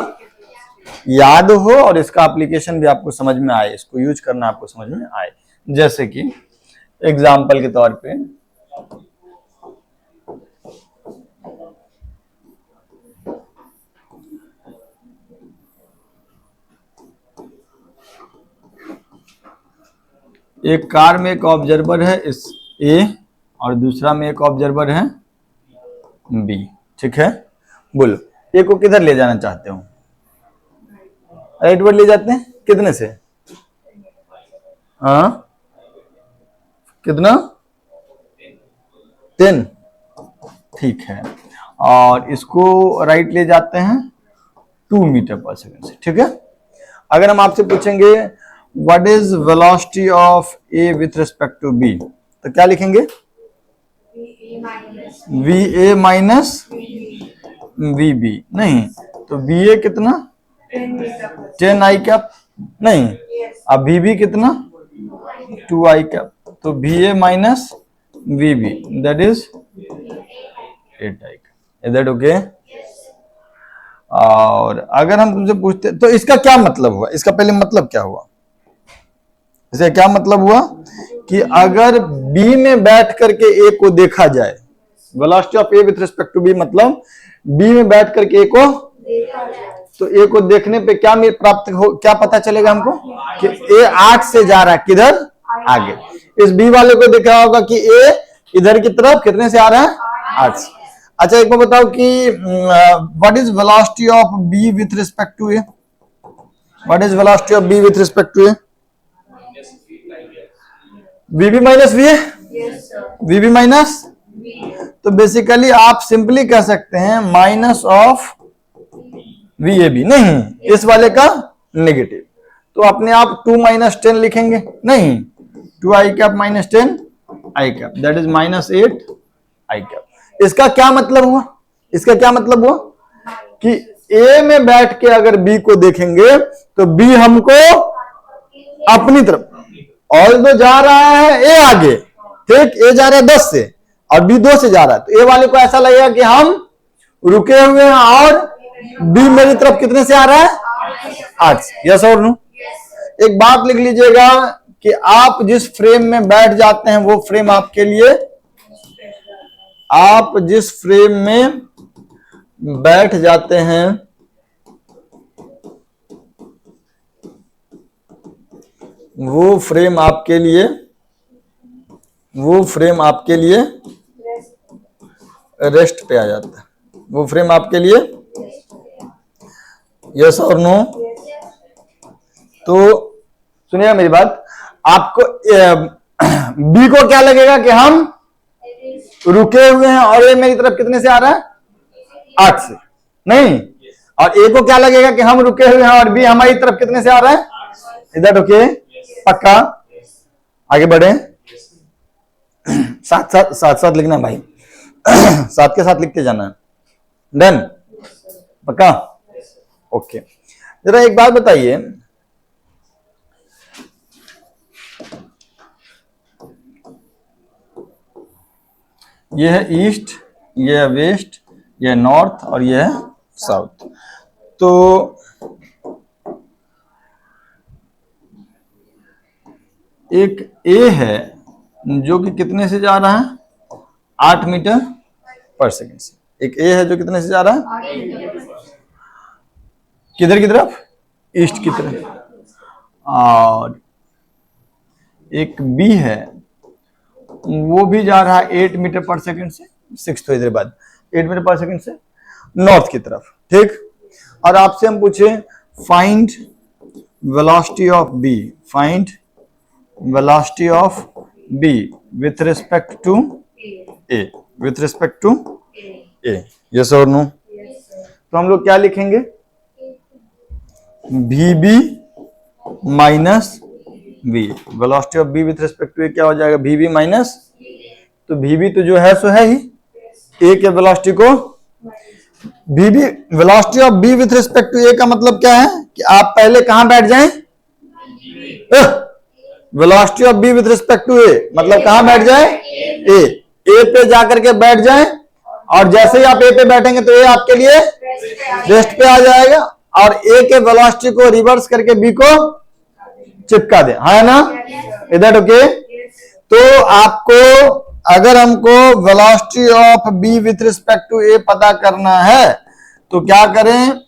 याद हो और इसका एप्लीकेशन भी आपको समझ में आए, इसको यूज करना आपको समझ में आए। जैसे कि एग्जाम्पल के तौर पे एक कार में एक ऑब्जर्वर है इस ए और दूसरा में एक ऑब्जर्वर है बी। ठीक है, बोलो ए को किधर ले जाना चाहते हो? राइट वर्ड ले जाते हैं, कितने से? हाँ, कितना? 10। ठीक है, और इसको राइट ले जाते हैं 2 मीटर पर सेकेंड से। ठीक है, अगर हम आपसे पूछेंगे what is velocity of A with respect to B, तो क्या लिखेंगे? V A minus V B. नहीं, तो वी ए कितना? 10 आई कैप। नहीं, अब वी बी कितना? 2 आई कैप। तो V A minus V B that is 8 I cap. Is that okay? और अगर हम तुमसे पूछते तो इसका क्या मतलब हुआ, इसका पहले मतलब क्या हुआ? इसका क्या मतलब हुआ कि अगर बी में बैठ करके ए को देखा जाए, velocity of A with respect to B मतलब बी में बैठ करके ए को, तो ए को देखने पे क्या प्राप्त हो, क्या पता चलेगा हमको कि ए 8 से जा रहा है, किधर? आगे। इस बी वाले को देखा होगा कि ए इधर की तरफ कितने से आ रहा है? 8 से। अच्छा, एक बार बताओ कि what is velocity of B with respect to A? What is velocity of B with respect to A? VB minus V A, VB minus, तो बेसिकली आप सिंपली कह सकते हैं minus of V A B. नहीं, इस वाले का negative, तो अपने आप 2 माइनस 10 लिखेंगे। नहीं, 2 आई cap minus 10 i cap that is minus 8 I cap. इसका क्या मतलब हुआ? इसका क्या मतलब हुआ कि ए में बैठ के अगर बी को देखेंगे तो बी हमको अपनी तरफ, और तो जा रहा है ए आगे, ठीक, ए जा रहा है 10 से और बी 2 से जा रहा है, तो ए वाले को ऐसा लगेगा कि हम रुके हुए हैं और बी मेरी तरफ कितने से आ रहा है? 8 से। यस और नो? एक बात लिख लीजिएगा कि आप जिस फ्रेम में बैठ जाते हैं वो फ्रेम आपके लिए, आप जिस फ्रेम में बैठ जाते हैं वो फ्रेम आपके लिए, वो फ्रेम आपके लिए रेस्ट पे आ जाता है, वो फ्रेम आपके लिए। यस और नो? तो सुनिएगा मेरी बात, आपको बी को क्या लगेगा कि हम रुके हुए हैं और ए मेरी तरफ कितने से आ रहा है? 8 से। नहीं, और ए को क्या लगेगा कि हम रुके हुए हैं और बी हमारी तरफ कितने से आ रहा है? Is that okay? पक्का? आगे बढ़े, साथ साथ साथ साथ लिखना भाई, साथ के साथ लिखते जाना है। डन? पक्का? ओके। जरा एक बात बताइए, ये है ईस्ट, ये है वेस्ट, ये है नॉर्थ और ये है साउथ। तो एक ए है जो कि कितने से जा रहा है? 8 मीटर पर सेकेंड से। एक ए है जो कितने से जा रहा है? किधर की तरफ, ईस्ट की तरफ। और एक बी है, वो भी जा रहा है 8 मीटर पर सेकंड से, 6 तो इधर बाद 8 मीटर पर सेकंड से नॉर्थ की तरफ, ठीक। और आपसे हम पूछे find velocity of B, find velocity of B with respect to A, with respect to A, yes और नो। तो हम लोग क्या लिखेंगे, V B minus V, velocity of B with respect to A क्या हो जाएगा, वी बी माइनस, तो वी बी तो जो है सो है ही, ए के वेलोसिटी को V B, velocity of B with respect to A का मतलब क्या है कि आप पहले कहां बैठ जाएं, velocity of B with respect to A मतलब कहां बैठ जाए, ए पे जाकर के बैठ जाएं, और जैसे ही आप ए पे बैठेंगे तो ए आपके लिए रेस्ट पे आ जाएगा, और ए के वेलोसिटी को रिवर्स करके बी को चिपका दे, है ना, इधर ओके। तो आपको अगर हमको velocity of B with respect to A पता करना है तो क्या करें,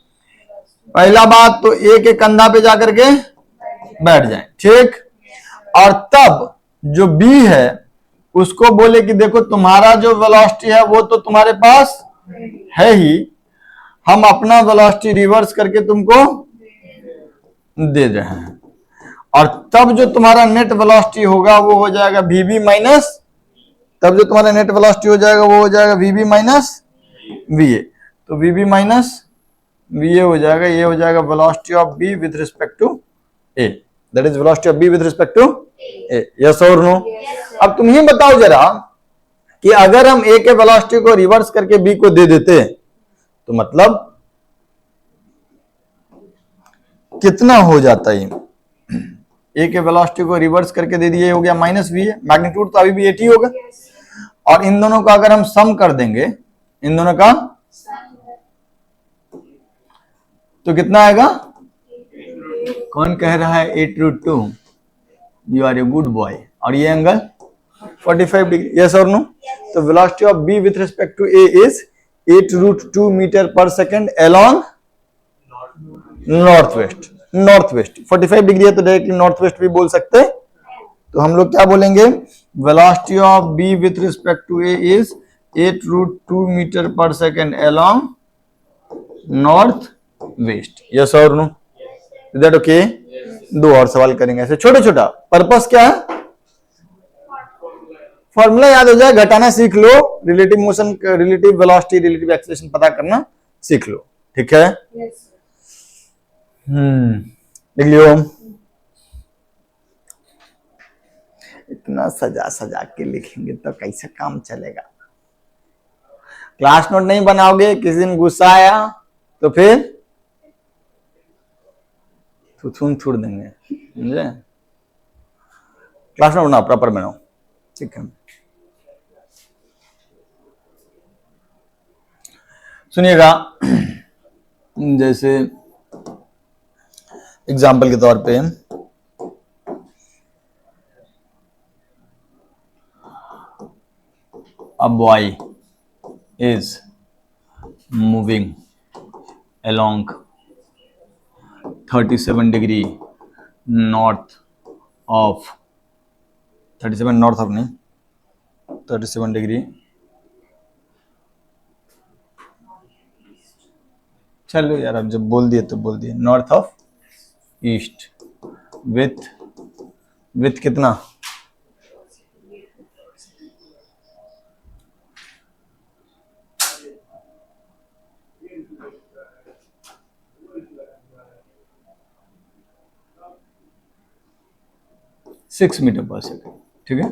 पहला बात तो ए के कंधा पे जाकर के बैठ जाएं, ठीक। और तब जो बी है उसको बोले कि देखो तुम्हारा जो वेलोसिटी है वो तो तुम्हारे पास है ही, हम अपना वेलोसिटी रिवर्स करके तुमको दे रहे हैं, और तब जो तुम्हारा नेट वेलोसिटी होगा वो हो जाएगा वीबी माइनस, तब जो तुम्हारा नेट वेलोसिटी हो जाएगा वो हो जाएगा वीबी माइनस वीए, तो वीबी माइनस वीए हो जाएगा, ये हो जाएगा velocity of B with respect to A, that is velocity of B with respect to A, yes और नो। अब तुम ही बताओ जरा कि अगर हम ए के वेलोसिटी को रिवर्स करके बी को दे देते तो मतलब कितना हो जाता है, ए के वेलोसिटी को रिवर्स करके दे दिए, हो गया माइनस वी है, मैग्नीट्यूड तो अभी भी 80 होगा, और इन दोनों का अगर हम सम कर देंगे, इन दोनों का तो कितना आएगा, कौन कह रहा है 8√2, you are a good boy, और ये एंगल 45 डिग्री, यस और नो। तो velocity of B with respect to A is 8√2 meter पर second along north west, north west 45 degree है तो डायरेक्टली नॉर्थ वेस्ट भी बोल सकते हैं, तो हम लोग क्या बोलेंगे, velocity of B with respect to A is 8√2 meter पर second along north west, yes और नो, इज दैट ओके। दो और सवाल करेंगे ऐसे छोटा छोटा, पर्पस क्या है, फॉर्मूला याद हो जाए, घटाना सीख लो, relative motion, relative velocity, relative acceleration पता करना सीख लो, ठीक है। लिख लियो, इतना सजा सजा के लिखेंगे तो कैसे काम चलेगा, क्लास नोट नहीं बनाओगे, किसी दिन गुस्सा आया तो फिर थूथून छोड़ देंगे, समझे, क्लास नोट बनाओ, प्रॉपर बनाओ, ठीक है। सुनिएगा, जैसे एग्जाम्पल के तौर पे a boy is moving along 37 degree north of 37 north of नहीं 37 डिग्री, चलो यार अब जब बोल दिए तो बोल दिए, नॉर्थ ऑफ ईस्ट विथ कितना, सिक्स मीटर पर सेकेंड, ठीक है,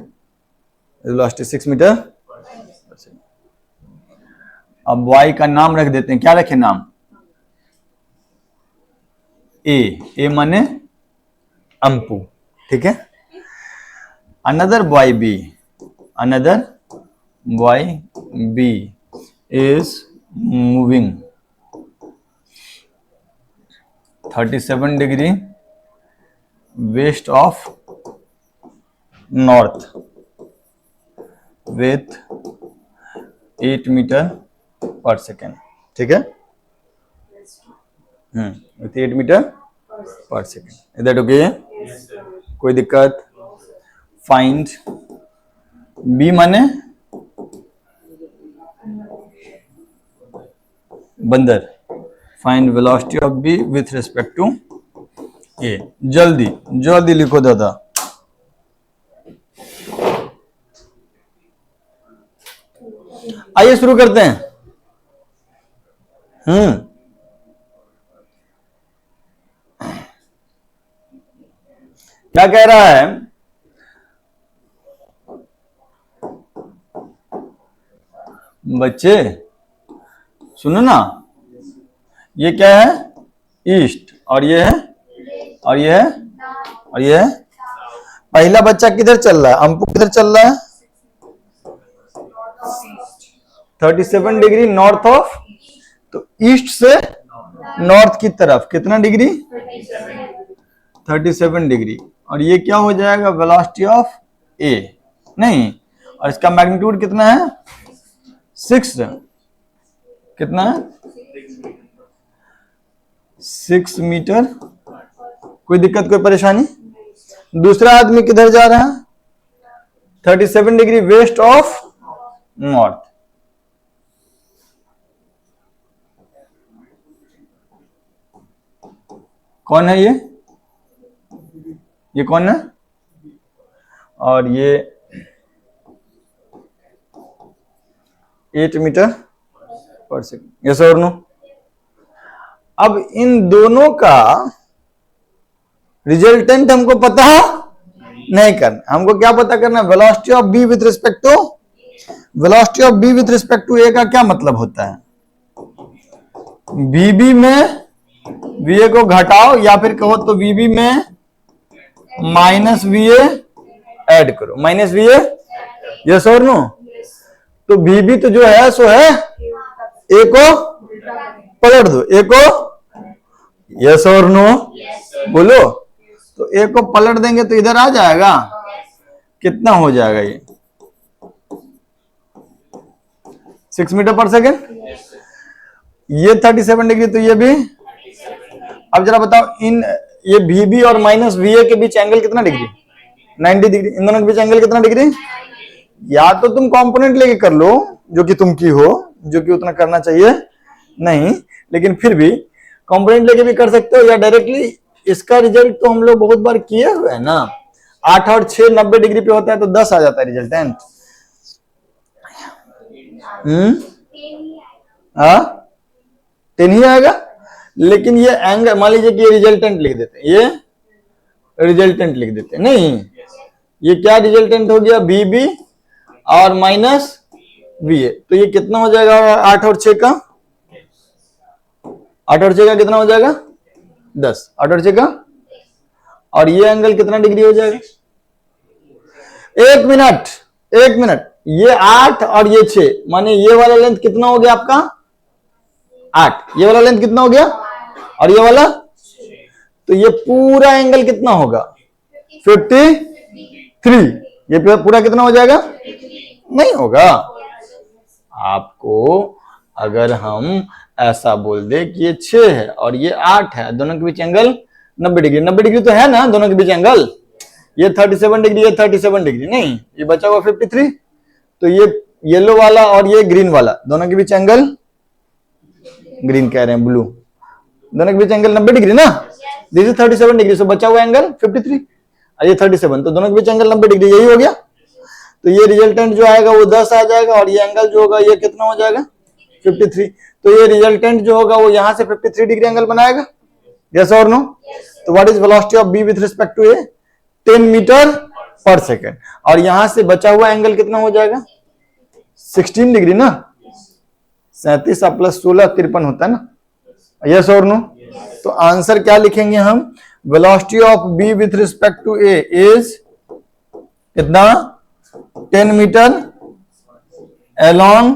वेलोसिटी 6 मीटर पर सेकेंड। अब वाई का नाम रख देते हैं, क्या रखे नाम, ए माने अंपु, ठीक है। Another boy B is moving 37 degree west of north with 8 meter पर सेकेंड, ठीक है। विथ 8 मीटर पर सेकेंड. Is that okay? कोई दिक्कत? फाइंड बी माने बंदर. Find velocity of B with respect to A. जल्दी जल्दी लिखो दादा. आइए शुरू करते हैं. क्या कह रहा है? बच्चे सुनो ना, ये क्या है? ईस्ट. और ये है, और ये है, और ये है. पहला बच्चा किधर चल रहा है? अंपु किधर चल रहा है? 37 डिग्री नॉर्थ ऑफ. तो ईस्ट से नॉर्थ की तरफ कितना डिग्री? 37 डिग्री. और ये क्या हो जाएगा? वेलोसिटी ऑफ ए. नहीं, और इसका मैग्नीट्यूड कितना है? 6. कितना है? 6 मीटर. कोई दिक्कत, कोई परेशानी? दूसरा आदमी किधर जा रहा है? 37 डिग्री वेस्ट ऑफ नॉर्थ. कौन है ये? ये कौन है? और ये 8 मीटर पर सेकेंड. यस और नो? अब इन दोनों का रिजल्टेंट हमको पता नहीं करना. हमको क्या पता करना? Velocity of B with respect to. Velocity of B with respect to A का क्या मतलब होता है? वीबी में वीए को घटाओ, या फिर कहो तो वीबी में माइनस वीए ऐड करो. माइनस वीए. यस और नो? तो वीबी तो जो है सो है, ए को पलट दो. ए को यस और नो बोलो. तो ए को पलट देंगे तो इधर आ जाएगा. कितना हो जाएगा ये? 6 मीटर पर सेकेंड. ये 37 डिग्री, तो ये भी. अब जरा बताओ, इन ये वीबी और माइनस वीए के बीच एंगल कितना डिग्री? 90 डिग्री. इन दोनों के बीच एंगल कितना डिग्री? या तो तुम कंपोनेंट लेके कर लो, जो कि तुम की हो, जो कि उतना करना चाहिए नहीं, लेकिन फिर भी कंपोनेंट लेके भी कर सकते हो, या डायरेक्टली. इसका रिजल्ट तो हम लोग बहुत बार किए हुए हैं ना. 8 और 6 90 डिग्री पे होता है, तो 10 आ जाता है रिजल्टेंट. 10 ही आएगा. लेकिन ये एंगल, मान लीजिए कि ये रिजल्टेंट लिख देते हैं, ये रिजल्टेंट लिख देते हैं. नहीं, ये क्या रिजल्टेंट हो गया? बीबी और माइनस वीए. तो ये कितना हो जाएगा? 8 और 6 का 8 और 6 का कितना हो जाएगा? 10. 8 और 6 का. और ये एंगल कितना डिग्री हो जाएगा? 1 मिनट, 1 मिनट. ये 8 और ये 6, माने ये वाला लेंथ कितना हो गया आपका? 8. ये वाला लेंथ कितना हो गया? और ये वाला. तो ये पूरा एंगल कितना होगा? 53. ये पूरा कितना हो जाएगा? नहीं होगा. आपको अगर हम ऐसा बोल दे कि ये 6 है और ये 8 है, दोनों के बीच एंगल 90 डिग्री. 90 डिग्री तो है ना दोनों के बीच एंगल. ये 37 डिग्री, ये 37 डिग्री. नहीं, ये बचा हुआ 53. तो ये येलो वाला और ये ग्रीन वाला, दोनों के बीच एंगल, ग्रीन कह रहे हैं, ब्लू, दोनों के बीच एंगल 90 डिग्री ना. This is 37 degree. सो बचा हुआ एंगल 53 और ये 37. तो दोनों के बीच एंगल 90 डिग्री. यही हो गया. तो ये रिजल्टेंट जो आएगा वो 10 आ जाएगा, और ये एंगल जो होगा ये कितना हो जाएगा? 53. तो ये रिजल्टेंट जो होगा वो यहां से 53 डिग्री एंगल बनाएगा. यस और नो? तो what is velocity of B with respect to A? 10 metre पर सेकेंड. और यहां से बचा हुआ एंगल कितना हो जाएगा? 16 डिग्री ना. 37 प्लस 16 53 होता है ना. यस और नो? तो आंसर क्या लिखेंगे हम? Velocity of B with respect to A is कितना? 10 metre along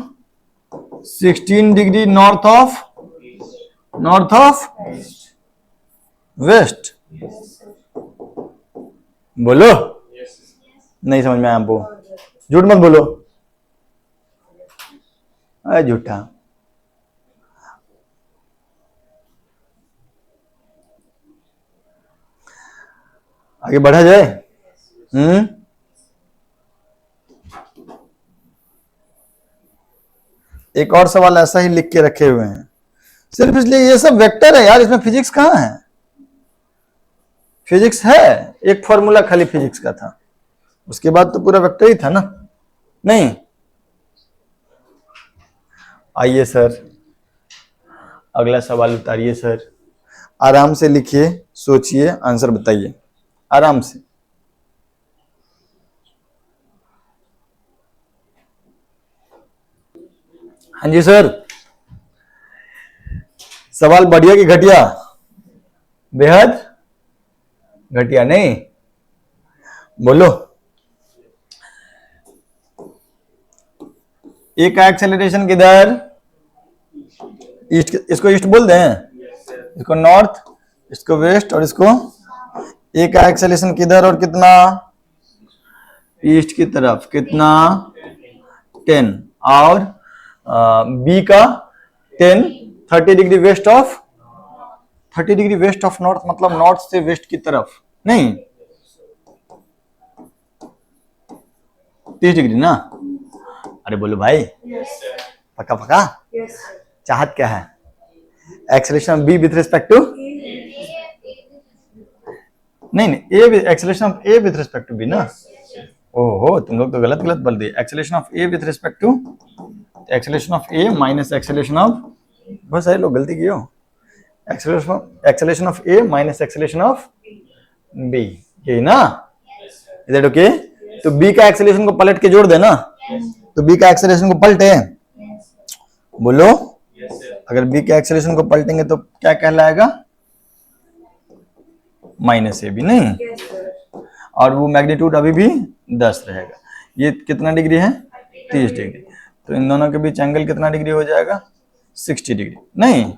16 degree north of west. बोलो. नहीं समझ में आया आपको? झूठ मत बोलो. अरे झूठा. आगे बढ़ा जाए। एक और सवाल ऐसा ही लिख के रखे हुए हैं सिर्फ इसलिए, ये सब वेक्टर है यार, इसमें फिजिक्स कहां है? फिजिक्स है, एक फॉर्मूला खाली फिजिक्स का था, उसके बाद तो पूरा वेक्टर ही था ना। नहीं, आइए सर अगला सवाल उतारिए सर, आराम से लिखिए, सोचिए, आंसर बताइए आराम से। हाँ जी सर, सवाल बढ़िया कि घटिया? बेहद घटिया। नहीं, बोलो। ए का एक्सेलरेशन किधर? ईस्ट, इसको ईस्ट बोल दें, इसको नॉर्थ, इसको वेस्ट, और इसको ए का एक्सेलरेशन किधर और कितना? ईस्ट की तरफ। कितना? 10। और बी का 10, 30 degree west of, 30 degree west of north, मतलब नॉर्थ से वेस्ट की तरफ। नहीं, 30 डिग्री ना? अरे बोलो भाई। पक्का पक्का? चाहत क्या है? Acceleration B with respect to, नहीं A, acceleration of A with respect to B ना? ओहो, तुम लोग तो गलत गलत बोल दिए। Acceleration of A with respect to, acceleration of A minus acceleration of, बहुत सारे लोग गलती किए हो। Acceleration of A minus acceleration of B, यही ना? Is that okay? तो बी का एक्सेलरेशन को पलट के जोड़ देना, तो बी का एक्सेलरेशन को पलटे, बोलो। अगर बी के एक्सेलरेशन को पलटेंगे तो क्या कहलाएगा? माइनस ए बी, नहीं? और वो मैग्नीट्यूड अभी भी 10 रहेगा। ये कितना डिग्री है? 30 डिग्री। तो इन दोनों के बीच एंगल कितना डिग्री हो जाएगा? 60 डिग्री, नहीं?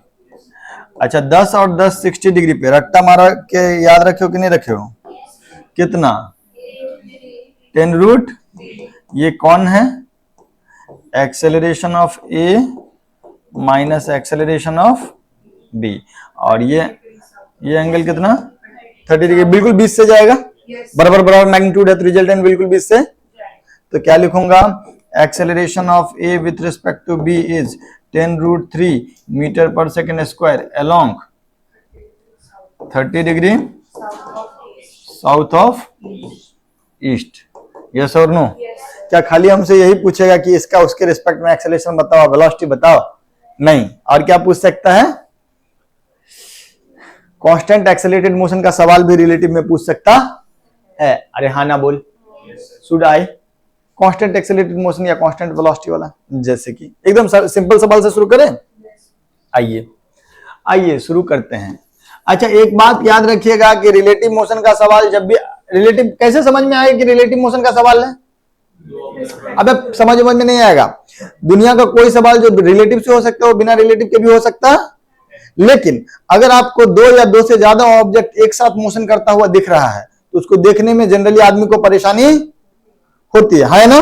अच्छा, 10 और 10 60 डिग्री पे रट्टा मारा के याद रखे हो कि नहीं रखे हो? कितना? 10 रूट। ये कौन है? Acceleration of A minus acceleration of B. और ये एंगल कितना? 30 डिग्री, बिल्कुल 20 से जाएगा। बराबर बराबर मैग्नीट्यूड है तो रिजल्टेंट बिल्कुल 20 से। तो क्या लिखूंगा? Acceleration of A with respect to B is 10 root 3 meter पर second square along 30 degree south of east. Yes और नो? क्या खाली हमसे यही पूछेगा कि इसका उसके रिस्पेक्ट में एक्सेलरेशन बताओ, वेलोसिटी बताओ? नहीं। और क्या पूछ सकता है? कांस्टेंट एक्सेलरेटेड मोशन का सवाल भी रिलेटिव में पूछ सकता है। अरे हाँ ना बोल। Should I? Constant accelerated motion या कांस्टेंट वेलोसिटी वाला, जैसे कि एकदम सिंपल सवाल से शुरू करें। आइए शुरू करते हैं। अच्छा, एक बात याद रखिएगा कि रिलेटिव मोशन का सवाल जब भी, रिलेटिव कैसे समझ में आएगा कि रिलेटिव मोशन का सवाल है? अबे समझ में नहीं आएगा। दुनिया का कोई सवाल जो रिलेटिव से हो सकता है वो बिना रिलेटिव के भी हो सकता है, लेकिन अगर आपको दो या दो से ज्यादा ऑब्जेक्ट एक साथ मोशन करता हुआ दिख रहा है तो उसको देखने में जनरली आदमी को परेशानी होती है ना?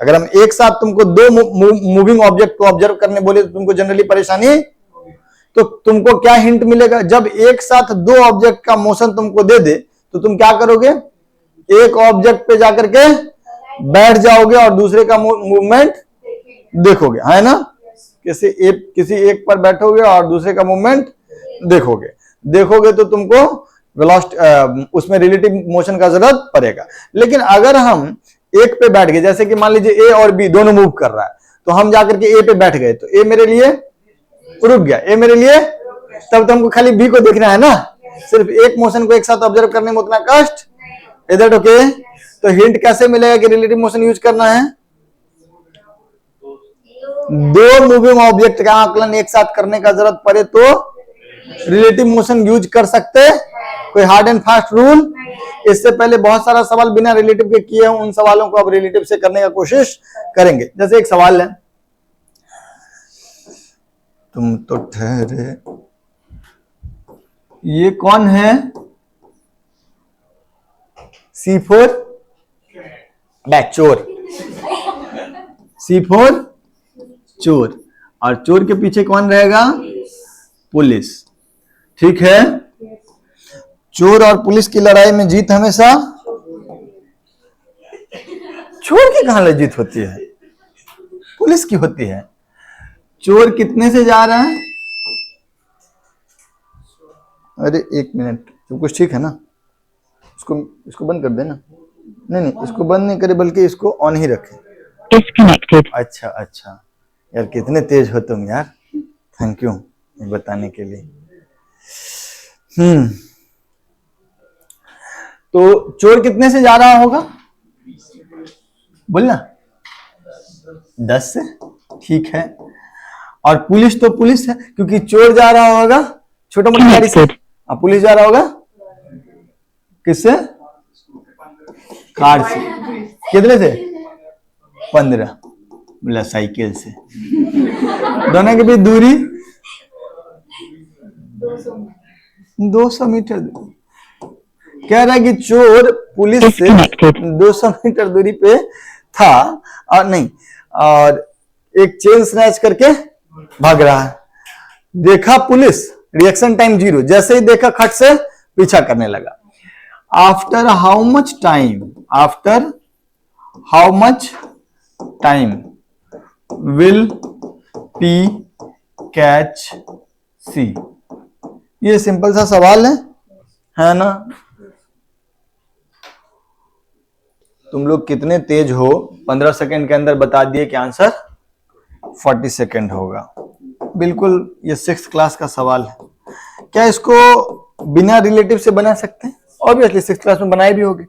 अगर हम एक साथ तुमको दो मूविंग ऑब्जेक्ट को ऑब्जर्व करने बोले तो तुमको जनरली परेशानी, तो तुमको क्या हिंट मिलेगा? जब एक साथ दो ऑब्जेक्ट का मोशन तुमको दे दे तो तुम क्या करोगे? एक ऑब्जेक्ट पे जाकर के बैठ जाओगे और दूसरे का मूवमेंट देखोगे, है ना? किसी एक पर बैठोगे और दूसरे का मूवमेंट देखोगे तो तुमको वेलोसिटी, उसमें रिलेटिव मोशन का जरूरत पड़ेगा। लेकिन अगर हम एक पे बैठ गए, जैसे कि मान लीजिए ए और बी दोनों मूव कर रहा है, तो हम जाकर के ए पे बैठ गए तो ए मेरे लिए रुक गया, ए मेरे लिए, तब तो हमको खाली बी को देखना है ना? सिर्फ एक मोशन को एक साथ ऑब्जर्व करने में उतना कष्ट। Is that okay? तो हिंट कैसे मिलेगा कि रिलेटिव मोशन यूज करना है? दो मूविंग ऑब्जेक्ट का आकलन एक साथ करने का जरूरत पड़े तो रिलेटिव मोशन यूज कर सकते। कोई हार्ड एंड फास्ट रूल? इससे पहले बहुत सारा सवाल बिना रिलेटिव के किए हैं, उन सवालों को अब रिलेटिव से करने का कोशिश करेंगे। जैसे एक सवाल है, तुम तो ठहरे, ये कौन है? C4 चोर, C4 चोर, और चोर के पीछे कौन रहेगा? पुलिस। ठीक है, चोर और पुलिस की लड़ाई में जीत हमेशा चोर की कहां जीत होती है, पुलिस की होती है। चोर कितने से जा रहा है? अरे एक मिनट, सब कुछ ठीक है ना? इसको बंद कर देना। नहीं, इसको बंद नहीं करे, बल्कि इसको ऑन ही रखे। डिस्कनेक्टेड। अच्छा यार, कितने तेज हो तुम यार, थैंक यू बताने के लिए। तो चोर कितने से जा रहा होगा? बोलना 10 से, ठीक है। और पुलिस तो पुलिस है, क्योंकि चोर जा रहा होगा छोटा मोटा गाड़ी से, पुलिस जा रहा होगा किससे? कार से। कितने से? 15, मतलब साइकिल से। दोनों के बीच दूरी 200 मीटर। कह रहा है कि चोर पुलिस से 200 मीटर दूरी पे था और नहीं, और एक चेन स्नैच करके भाग रहा है। देखा पुलिस, रिएक्शन टाइम 0, जैसे ही देखा खट से पीछा करने लगा। After how much time will P catch C? ये सिंपल सा सवाल है ना? तुम लोग कितने तेज हो, 15 सेकंड के अंदर बता दिए कि आंसर 40 सेकंड होगा। बिल्कुल, ये 6th क्लास का सवाल है। क्या इसको बिना रिलेटिव से बना सकते हैं? ऑब्वियसली 6th क्लास में बनाए भी होगे।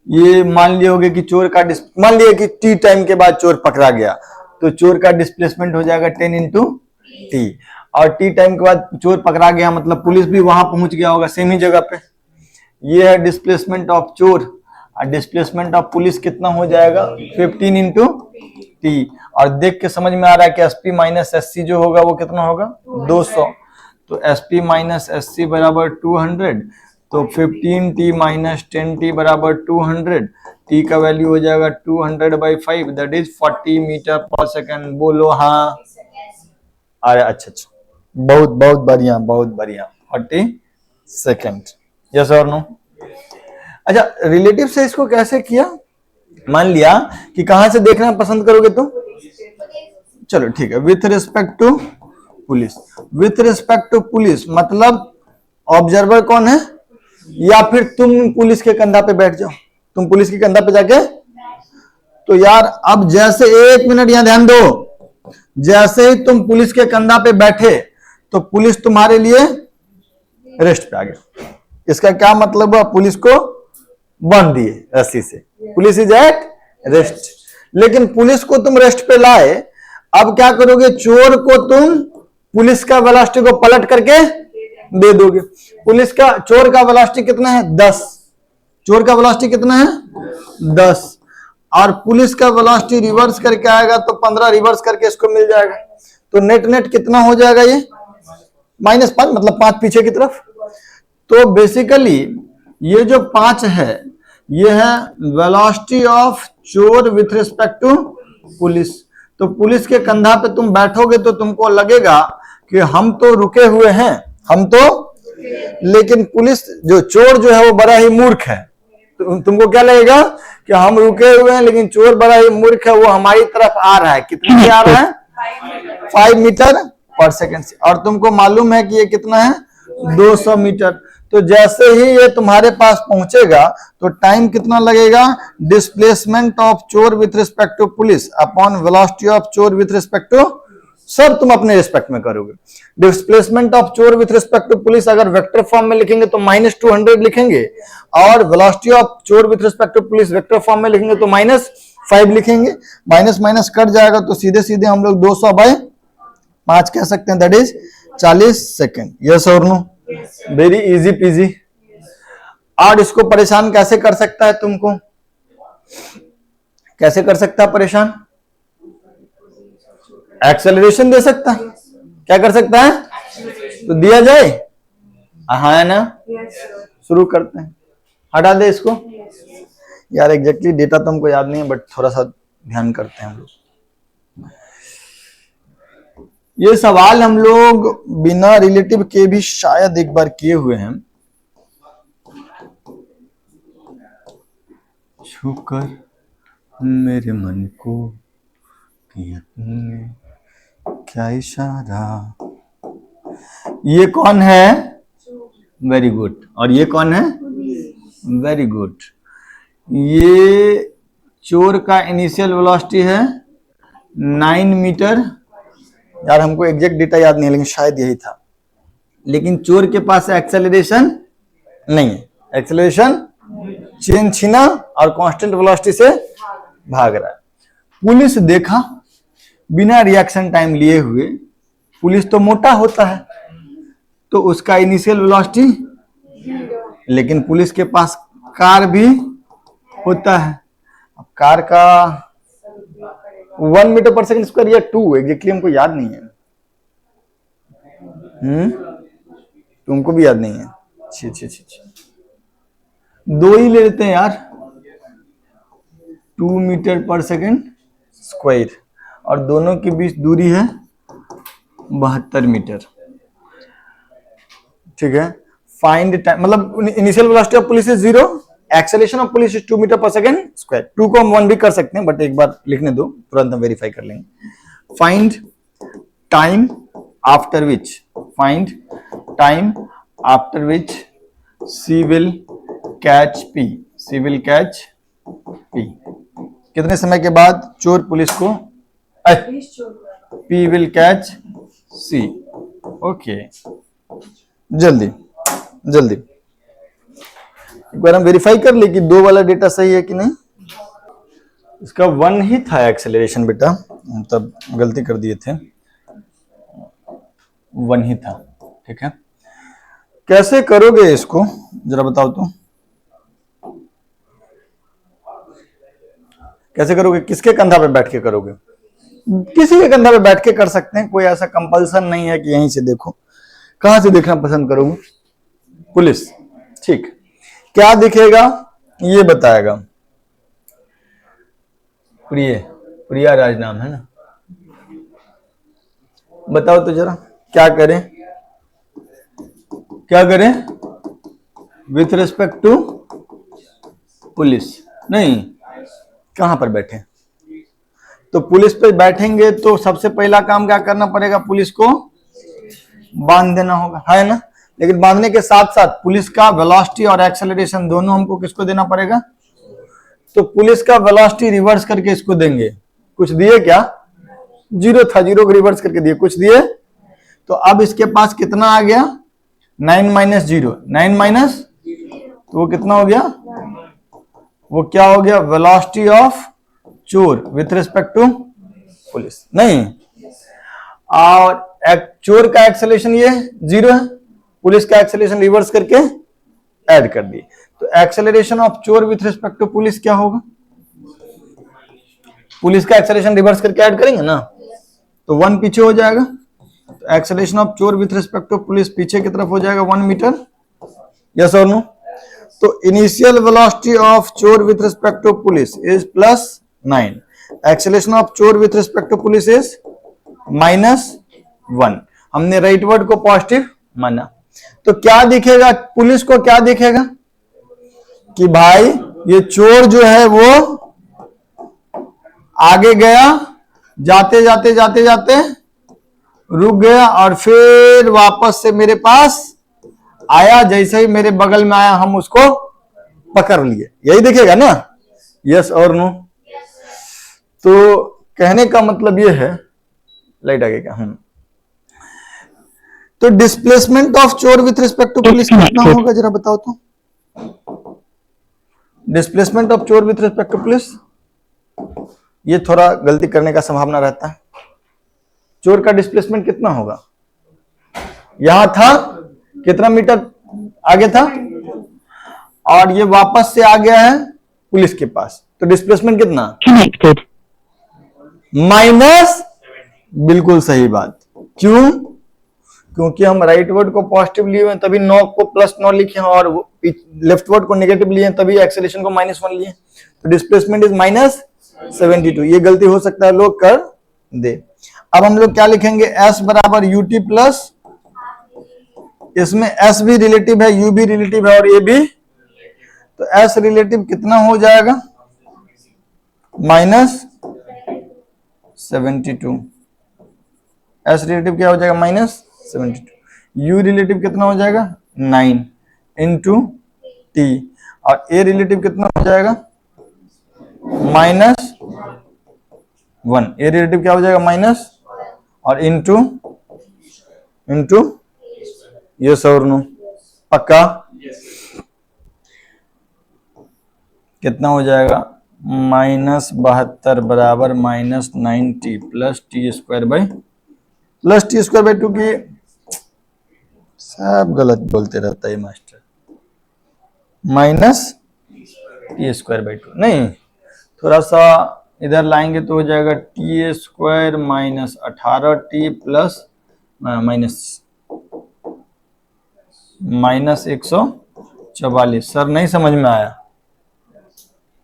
ये मान लिए होगे कि चोर का मान लिया कि टी टाइम के बाद चोर पकड़ा गया, तो चोर का डिस्प्लेसमेंट हो जाएगा 10 इंटू टी, और टी टाइम के बाद चोर पकड़ा गया मतलब पुलिस भी वहां पहुंच गया होगा सेम ही जगह पे। ये है डिस्प्लेसमेंट ऑफ चोर, और डिस्प्लेसमेंट ऑफ पुलिस कितना हो जाएगा? 15 इंटू टी। और देख के समझ में आ रहा है कि एसपी माइनस एससी जो होगा वो कितना होगा? 200। तो एसपी माइनस एससी बराबर 200, तो 15t माइनस 10t बराबर 200। t का वैल्यू हो जाएगा 200/5, that is 40 metre per second. बोलो हाँ। अरे अच्छा, बहुत बढ़िया 40 सेकंड। यस और नो? अच्छा, रिलेटिव से इसको कैसे किया? मान लिया कि कहां से देखना पसंद करोगे तुम? चलो ठीक है, with respect to police. With respect to police मतलब ऑब्जर्वर कौन है? या फिर तुम पुलिस के कंधा पे बैठ जाओ, तुम पुलिस के कंधा पे जाके। तो यार अब जैसे, एक मिनट यहां ध्यान दो, जैसे ही तुम पुलिस के कंधा पे बैठे तो पुलिस तुम्हारे लिए रेस्ट पे आ गया। इसका क्या मतलब हुआ? पुलिस को बांध दिए रस्सी से, पुलिस इज एट रेस्ट। लेकिन पुलिस को तुम रेस्ट पे लाए, अब क्या करोगे? चोर को तुम पुलिस का वेलोसिटी को पलट करके दे दोगे। चोर का वेलोसिटी कितना है? 10। चोर का वेलोसिटी कितना है? 10। और पुलिस का वेलोसिटी रिवर्स करके आएगा तो 15 रिवर्स करके इसको मिल जाएगा। तो नेट कितना हो जाएगा? ये -5, मतलब 5 पीछे की तरफ। तो बेसिकली ये जो 5 है, ये है वेलोसिटी ऑफ चोर विथ रिस्पेक्ट टू पुलिस। तो पुलिस के कंधा पे तुम बैठोगे तो तुमको लगेगा कि हम तो रुके हुए हैं, लेकिन पुलिस जो चोर जो है वो बड़ा ही मूर्ख है। तो तुमको क्या लगेगा कि हम रुके हुए हैं, लेकिन चोर बड़ा ही मूर्ख है, वो हमारी तरफ आ रहा है। कितने से आ रहा है? 5 मीटर पर सेकंड से। और तुमको मालूम है कि ये कितना है? 200 मीटर। तो जैसे ही ये तुम्हारे पास पहुंचेगा तो टाइम कितना लगेगा? डिस्प्लेसमेंट ऑफ चोर with respect to police upon velocity of चोर विथ रिस्पेक्ट टू, सब तुम अपने रिस्पेक्ट में करोगे। डिस्प्लेसमेंट ऑफ चोर विथ रिस्पेक्ट टू पुलिस अगर वेक्टर फॉर्म में लिखेंगे तो -200 लिखेंगे, और वेलोसिटी ऑफ चोर with respect to police vector form में लिखेंगे तो -5 लिखेंगे। माइनस कट जाएगा तो सीधे सीधे हम लोग 200/5 कह सकते हैं, दैट इज 40 सेकेंड। यस और नो? Very easy PG. और इसको परेशान कैसे कर सकता है? तुमको कैसे कर सकता है परेशान? एक्सेलरेशन दे सकता है। क्या कर सकता है? तो दिया जाए, हाँ है ना? शुरू करते हैं। हटा दे इसको। यार एग्जैक्टली डेटा तो हमको याद नहीं है, बट थोड़ा सा ध्यान करते हैं हम लोग। ये सवाल हम लोग बिना रिलेटिव के भी शायद एक बार किए हुए हैं। छूकर मेरे मन को किया तुमने क्या इशारा। ये कौन है? Very good. और ये कौन है? Very good. ये चोर का इनिशियल वेलोसिटी है 9 मीटर। यार हमको एग्जैक्ट डेटा याद नहीं है, लेकिन शायद यही था। लेकिन चोर के पास एक्सेलरेशन नहीं है, एक्सेलरेशन चेन छीना और कांस्टेंट वेलोसिटी से भाग रहा है। पुलिस देखा बिना रिएक्शन टाइम लिए हुए, पुलिस तो मोटा होता है तो उसका इनिशियल वेलोसिटी, लेकिन पुलिस के पास कार भी होता है। अब कार का 1 मीटर पर सेकंड स्क्वायर या 2 एग्जैक्टली हमको याद नहीं है। तुमको भी याद नहीं है? छी। 2 ही ले लेते हैं यार, 2 मीटर पर सेकंड स्क्वायर, और दोनों के बीच दूरी है 72 मीटर। ठीक है। फाइंड टाइम, मतलब initial velocity of police is 0, acceleration of police is 2 metre per second square. 2 को हम 1 भी कर सकते हैं, बट एक बार लिखने दो, तुरंत हम वेरीफाई कर लेंगे। Find time after which, find time after which C will catch P, C will catch P. कितने समय के बाद चोर पुलिस को, P will catch C. Okay, जल्दी जल्दी एक बार हम वेरीफाई कर ले कि 2 वाला डेटा सही है कि नहीं। इसका 1 ही था एक्सेलरेशन बेटा, हम तब गलती कर दिए थे, 1 ही था। ठीक है, कैसे करोगे इसको जरा बताओ तो, कैसे करोगे? किसके कंधा पे बैठ के करोगे? किसी के कंधा पे बैठ के कर सकते हैं, कोई ऐसा कंपल्सन नहीं है कि यहीं से देखो। कहां से देखना पसंद करोगे? पुलिस। ठीक, क्या दिखेगा ये बताएगा। प्रिया राज नाम है ना, बताओ तो जरा क्या करें, क्या करें विथ रिस्पेक्ट टू पुलिस? नहीं, कहां पर बैठे? तो पुलिस पे बैठेंगे तो सबसे पहला काम क्या करना पड़ेगा? पुलिस को बांध देना होगा, है ना। लेकिन बांधने के साथ साथ पुलिस का वेलोसिटी और एक्सेलरेशन दोनों हमको किसको देना पड़ेगा? तो पुलिस का वेलोसिटी रिवर्स करके इसको देंगे। कुछ दिए क्या? 0 था, 0 को रिवर्स करके दिए, कुछ दिए। तो अब इसके पास कितना आ गया? 9 माइनस 0, 9 माइनस, तो वो कितना हो गया? वो क्या हो गया? वेलोसिटी ऑफ चोर विथ रिस्पेक्ट टू पुलिस। नहीं, और चोर का एक्सेलरेशन ये 0 है, पुलिस का एक्सेलरेशन रिवर्स करके ऐड कर दिए। तो एक्सेलरेशन ऑफ चोर विथ रिस्पेक्ट टू पुलिस क्या होगा? पुलिस का एक्सेलरेशन रिवर्स करके ऐड करेंगे ना, तो 1 पीछे हो जाएगा। तो एक्सेलरेशन ऑफ चोर विथ रिस्पेक्ट टू पुलिस पीछे की तरफ हो जाएगा 1 मीटर। यस और नो? तो इनिशियल वेलोसिटी ऑफ चोर with respect to police is +9, acceleration of चोर with respect to police is -1। हमने राइट वर्ड को पॉजिटिव माना। तो क्या दिखेगा? पुलिस को क्या दिखेगा कि भाई ये चोर जो है वो आगे गया, जाते जाते जाते जाते रुक गया और फिर वापस से मेरे पास आया। जैसे ही मेरे बगल में आया हम उसको पकड़ लिए, यही दिखेगा ना? यस और नो? तो कहने का मतलब ये है, लाइट आगे क्या? तो डिस्प्लेसमेंट ऑफ चोर विथ रिस्पेक्ट टू पुलिस कितना होगा जरा बताओ तो। डिस्प्लेसमेंट ऑफ चोर विथ रिस्पेक्ट टू पुलिस, ये थोड़ा गलती करने का संभावना रहता है। चोर का डिस्प्लेसमेंट कितना होगा? यहां था, कितना मीटर आगे था, और ये वापस से आ गया है पुलिस के पास, तो डिस्प्लेसमेंट कितना? Connected minus. बिल्कुल सही बात। क्यों? क्योंकि हम राइट वर्ड को पॉजिटिव लिए हैं तभी 9 को +9 लिखे हैं, और लेफ्ट वर्ड को नेगेटिव लिए हैं तभी एक्सेलरेशन को -1 लिए। तो डिस्प्लेसमेंट इज -72। ये गलती हो सकता है लोग कर दे। अब हम लोग क्या लिखेंगे? S बराबर UT प्लस, इसमें S भी रिलेटिव है, U भी रिलेटिव है और A भी। तो S रिलेटिव कितना हो जाएगा? -72। एस रिलेटिव क्या हो जाएगा -72। यू रिलेटिव कितना हो जाएगा 9 इंटू टी, और ए रिलेटिव कितना हो जाएगा -1। ए रिलेटिव क्या हो जाएगा माइनस, और इंटू इंटू ये सौरनु पक्का। कितना हो जाएगा -72 बराबर -9t plus T square by two की सब गलत बोलते रहता है मास्टर। -t²/2 नहीं, थोड़ा सा इधर लाएंगे तो हो जाएगा t² -18t प्लस -144। सर नहीं समझ में आया,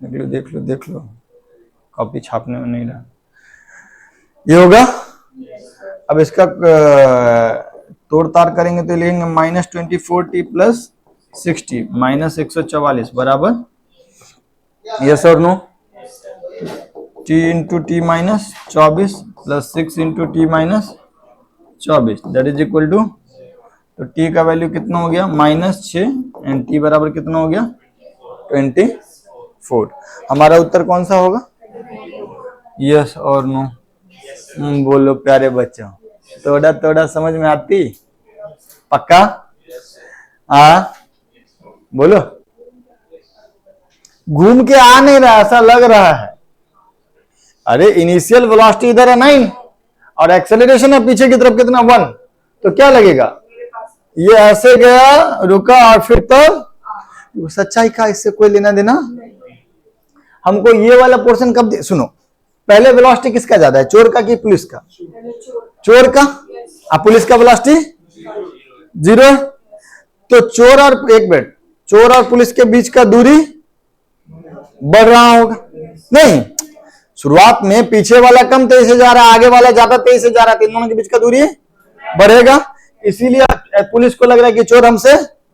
देख लो कॉपी छापने में नहीं रहा। ये होगा। अब इसका तोड़ तार करेंगे तो लेंगे -24t प्लस 60 -144 बराबर यस और no t into T -24 plus 6 into T -24 that is equal to, तो t का वैल्यू कितना हो गया -6 एंड t बराबर कितना हो गया 24। हमारा उत्तर कौन सा होगा यस और नो? बोलो प्यारे बच्चों, थोड़ा समझ में आती पक्का? बोलो। घूम के आ नहीं रहा, ऐसा लग रहा है। अरे इनिशियल वेलोसिटी इधर है 9 और एक्सेलरेशन है पीछे की तरफ कितना 1, तो क्या लगेगा ये ऐसे गया रुका और फिर तो सच्चाई का इससे कोई लेना देना। हमको ये वाला पोर्शन कब सुनो, पहले वेलोसिटी किसका ज्यादा है, चोर का कि पुलिस का? चोर का। अब पुलिस का वेलोसिटी 0, तो चोर और पुलिस के बीच का दूरी बढ़ रहा होगा। नहीं, शुरुआत में पीछे वाला कम तेजी से जा रहा है, आगे वाला ज्यादा तेजी से जा रहा है, इन दोनों के बीच का दूरी बढ़ेगा। इसीलिए पुलिस को लग रहा है कि चोर हमसे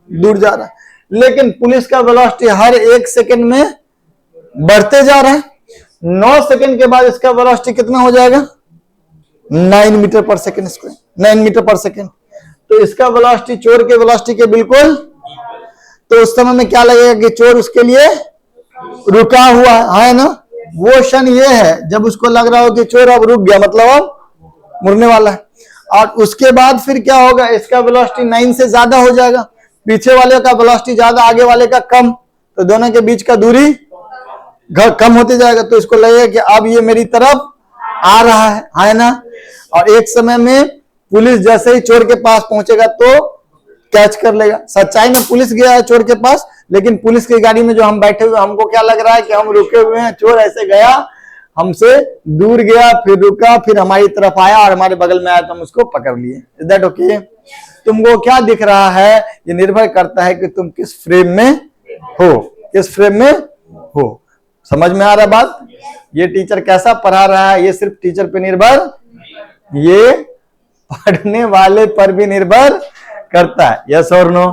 दूर जा रहा है, लेकिन पुलिस का वेलोसिटी हर 1 सेकंड में बढ़ते जा रहा है। 9 सेकंड के बाद इसका वेलोसिटी कितना हो जाएगा 9 metre per second square, 9 metre per second. तो इसका वेलोसिटी चोर के वेलोसिटी के बिल्कुल, तो उस समय में क्या लगेगा कि चोर उसके लिए रुका हुआ है ना। वो क्षण ये है जब उसको लग रहा हो कि चोर अब रुक गया, मतलब अब मुड़ने वाला है। और उसके बाद फिर क्या होगा, इसका वेलोसिटी 9 से ज्यादा हो जाएगा, पीछे वाले का वेलोसिटी ज्यादा, आगे वाले का कम, तो दोनों के बीच का दूरी कम होते जाएगा। तो इसको लगेगा कि अब ये मेरी तरफ आ रहा है ना। और एक समय में पुलिस जैसे ही चोर के पास पहुंचेगा तो कैच कर लेगा। सच्चाई में पुलिस गया है चोर के पास, लेकिन पुलिस की गाड़ी में जो हम बैठे हुए हमको क्या लग रहा है कि हम रुके हुए हैं, चोर ऐसे गया हमसे दूर गया, फिर रुका, फिर हमारी तरफ आया और हमारे बगल में आया तो हम उसको पकड़ लिए। Is that okay? तुमको क्या दिख रहा है, ये निर्भर करता है कि तुम किस फ्रेम में हो, किस फ्रेम में हो। समझ में आ रहा बात? ये टीचर कैसा पढ़ा रहा है ये सिर्फ टीचर पे निर्भर, ये पढ़ने वाले पर भी निर्भर करता है। यस और नो?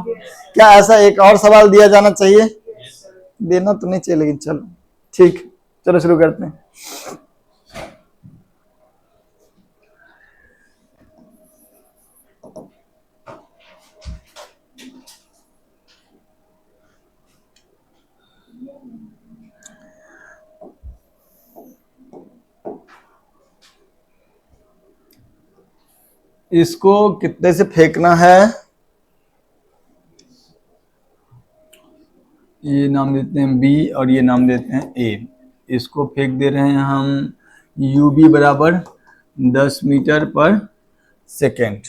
क्या ऐसा एक और सवाल दिया जाना चाहिए? देना तो नहीं चाहिए, लेकिन चलो ठीक, चलो शुरू करते हैं। इसको कितने से फेंकना है, ये नाम देते हैं बी और ये नाम देते हैं ए। इसको फेंक दे रहे हैं हम यू बी बराबर 10 मीटर पर सेकेंड,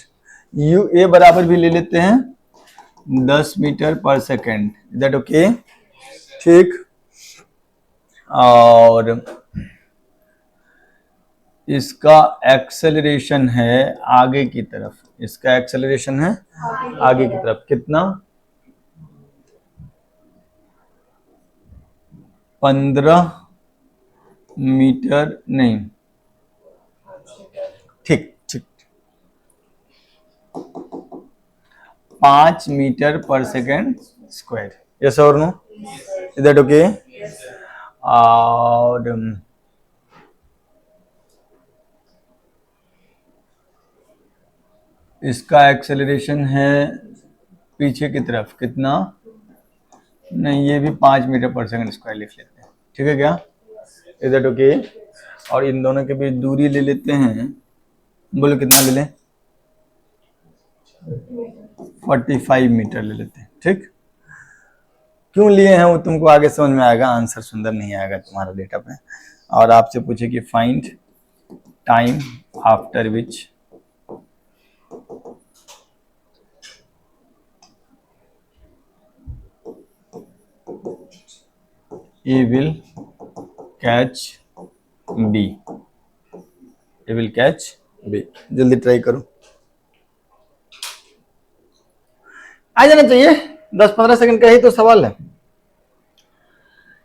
यू ए बराबर भी ले लेते हैं 10 मीटर पर सेकेंड। That okay? ठीक। और इसका एक्सेलरेशन है आगे की तरफ, इसका एक्सेलरेशन है आगे की तरफ, कितना 15 मीटर नहीं, ठीक ठीक 5 मीटर पर सेकेंड स्क्वायर। यस और नो? Is that okay? और इसका एक्सेलरेशन है पीछे की तरफ कितना, नहीं ये भी 5 मीटर पर सेकंड स्क्वायर लिख लेते हैं, ठीक है क्या, इज दैट ओके। और इन दोनों के बीच दूरी ले लेते हैं, बोलो कितना ले लें, 45 मीटर ले लेते हैं, ठीक। क्यों लिए हैं वो तुमको आगे समझ में आएगा, आंसर सुंदर नहीं आएगा तुम्हारा डेटा पे। और आपसे पूछे कि find time after which A will catch be, A will catch be. जल्दी ट्राई करो, आ जाना चाहिए, 10-15 सेकंड का ही तो सवाल है।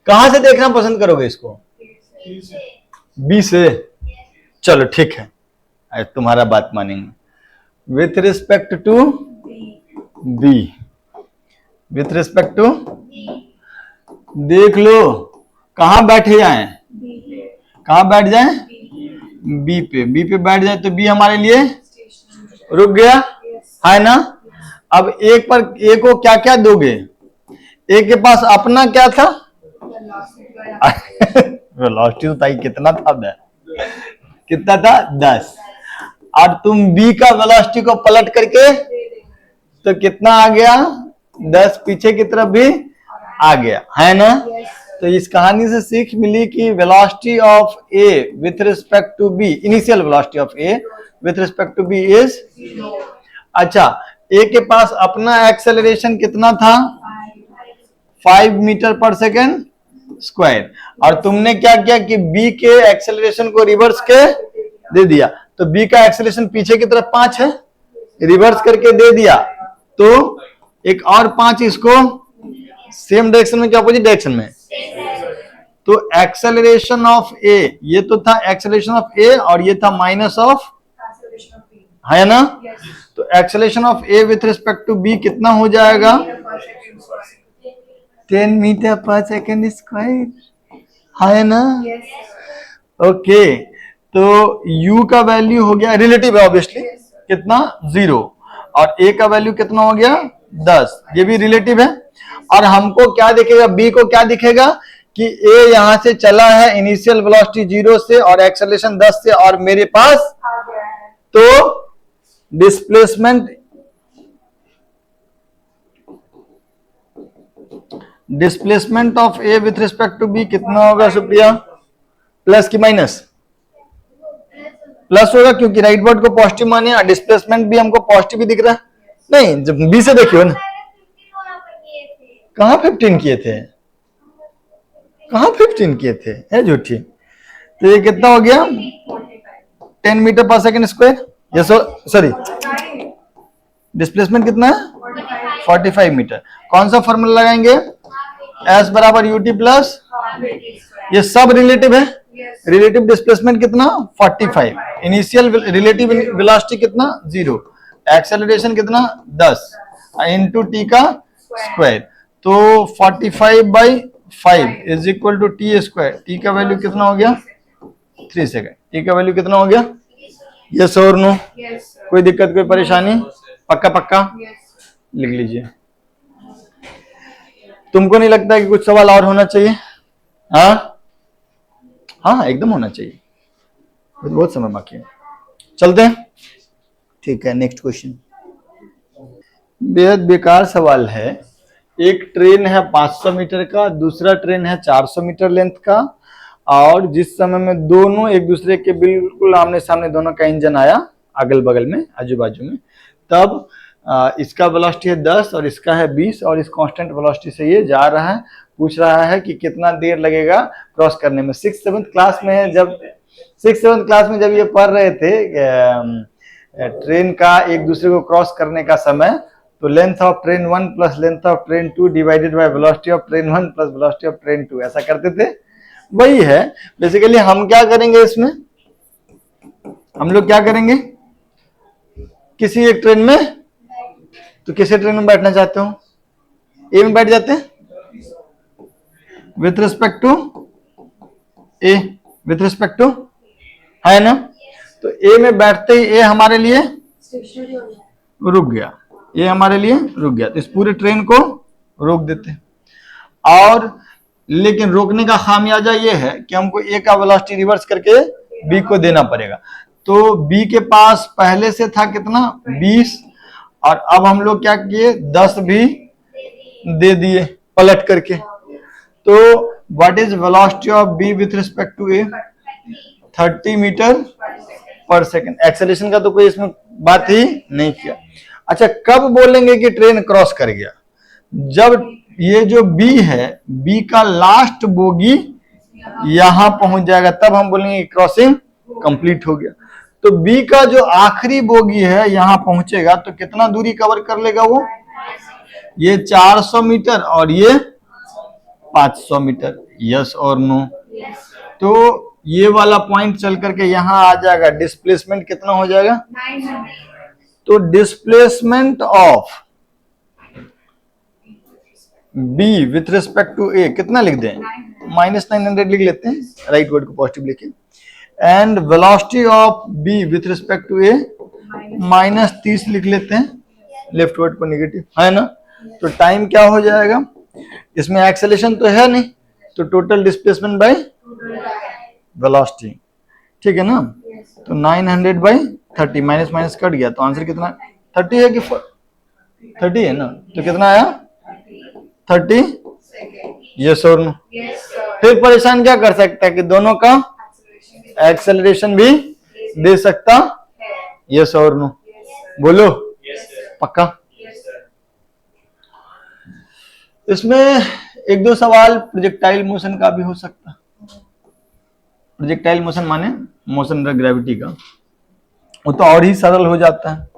कहां से देखना पसंद करोगे इसको, बी से, चलो ठीक है, आज तुम्हारा बात मानेंगे। With respect to B, with respect to देख लो कहां बैठे जाएं, कहां बैठ जाएं, बी पे, बी पे बैठ जाए तो बी हमारे लिए रुक गया है ना। अब एक पर ए को क्या क्या दोगे, ए के पास अपना क्या था वेलोसिटी तो ताई कितना था, कितना था 10, और तुम बी का वेलोसिटी को पलट करके तो कितना आ गया 10 पीछे की तरफ भी आ गया है ना। तो इस कहानी से सीख मिली कि velocity of A with respect to B, initial velocity of A with respect to B is, अच्छा ए के पास अपना एक्सेलरेशन कितना था 5 मीटर पर सेकेंड स्क्वायर, और तुमने क्या किया कि बी के एक्सेलरेशन को रिवर्स के दे दिया, तो बी का एक्सेलरेशन पीछे की तरफ 5 है, रिवर्स करके दे दिया, तो एक और 5 इसको सेम डायरेक्शन में क्या अपोजिट डायरेक्शन में, तो एक्सेलरेशन ऑफ ए, ये तो था एक्सेलरेशन ऑफ ए और ये था माइनस ऑफ, है ना। तो acceleration of A with respect to B कितना हो जाएगा 10 मीटर पर सेकेंड स्क्वायर, है ना। ओके, तो u का वैल्यू हो गया, रिलेटिव है ऑब्वियसली, कितना 0, और a का वैल्यू कितना हो गया 10, ये भी रिलेटिव है। और हमको क्या दिखेगा, b को क्या दिखेगा कि a यहां से चला है इनिशियल वेलोसिटी 0 से और एक्सेलरेशन 10 से, और मेरे पास तो displacement of A with respect to B कितना होगा सुप्रिया, प्लस की माइनस, प्लस होगा क्योंकि राइट वर्ड को पॉजिटिव माने, और डिस्प्लेसमेंट भी हमको पॉजिटिव ही दिख रहा है, नहीं जब बी से देखियो ना, कहां 15 किए थे, कहां 15 किए थे, है झूठी। तो ये कितना हो गया 10 मीटर पर सेकेंड स्क्वायर, ये सॉरी डिस्प्लेसमेंट कितना है 45 मीटर। कौन सा फॉर्मूला लगाएंगे, एस बराबर यूटी प्लस, ये सब रिलेटिव है, रिलेटिव डिस्प्लेसमेंट कितना 45, इनिशियल रिलेटिव वेलोसिटी कितना 0, एक्सेलरेशन कितना 10 इनटू टी का स्क्वायर, तो 45/5 is equal to T square. T का वैल्यू कितना हो गया 3 सेकेंड, टी का वैल्यू कितना हो गया, यस और नो, कोई दिक्कत कोई परेशानी, पक्का पक्का लिख लीजिए। तुमको नहीं लगता कि कुछ सवाल और होना चाहिए, हाँ हाँ एकदम होना चाहिए, बहुत समय बाकी है, चलते हैं, ठीक है। नेक्स्ट क्वेश्चन बेहद बेकार सवाल है। एक ट्रेन है 500 मीटर का, दूसरा ट्रेन है 400 मीटर लेंथ का, और जिस समय में दोनों एक दूसरे के बिल्कुल आमने सामने दोनों का इंजन आया अगल बगल में आजू बाजू में, तब इसका वेलोसिटी है 10 और इसका है 20, और इस कांस्टेंट वेलोसिटी से ये जा रहा है। पूछ रहा है कि कितना देर लगेगा क्रॉस करने में। 6th-7th क्लास में जब 6th-7th क्लास में जब ये पढ़ रहे थे ट्रेन का एक दूसरे को क्रॉस करने का समय, तो length of train 1 plus length of train 2 divided by velocity of train 1 plus velocity of train 2, ऐसा करते थे। वही है बेसिकली। हम क्या करेंगे इसमें, हम लोग क्या करेंगे, किसी एक ट्रेन में, तो किसी ट्रेन में बैठना चाहते हो, ए में बैठ जाते हैं with respect to A, with respect to, है ना। तो ए में बैठते ही ए हमारे लिए रुक गया, ये हमारे लिए रुक गया, तो इस पूरे ट्रेन को रोक देते हैं। और लेकिन रोकने का खामियाजा ये है कि हमको ए का वेलोसिटी रिवर्स करके बी को देना पड़ेगा। तो बी के पास पहले से था कितना 20, और अब हम लोग क्या किए 10 भी दे दिए पलट करके। तो what is velocity of B with respect to A? 30 metre पर सेकेंड। एक्सेलरेशन का तो कोई इसमें बात ही नहीं किया। अच्छा, कब बोलेंगे कि ट्रेन क्रॉस कर गया? जब ये जो बी है, बी का लास्ट बोगी यहां पहुंच जाएगा, तब हम बोलेंगे क्रॉसिंग कंप्लीट हो गया। तो बी का जो आखिरी बोगी है यहां पहुंचेगा तो कितना दूरी कवर कर लेगा वो? ये 400 मीटर और ये 500 मीटर। यस और नो? तो ये वाला पॉइंट चल करके यहां आ जाएगा। डिस्प्लेसमेंट कितना हो जाएगा? 900. तो displacement of B with respect to A कितना लिख दें? -900 लिख लेते हैं, राइट वर्ड को पॉजिटिव लिखे। And velocity of B with respect to A -30 लिख लेते हैं, लेफ्ट वर्ड को नेगेटिव, है ना? तो टाइम क्या हो जाएगा? इसमें एक्सेलेरेशन तो है नहीं, तो टोटल डिस्प्लेसमेंट बाय वेलोसिटी, ठीक है ना? तो 900/30 माइनस माइनस कट गया, तो आंसर कितना? 30 है कि 30 है ना? तो कितना आया? 30। यस और नो? फिर परेशान क्या कर सकता है कि दोनों का एक्सेलरेशन भी दे सकता। यस और नो? बोलो पक्का? इसमें एक दो सवाल प्रोजेक्टाइल मोशन का भी हो सकता। प्रोजेक्टाइल मोशन माने मोशन अंडर ग्रेविटी का, वो तो और ही सरल हो जाता है।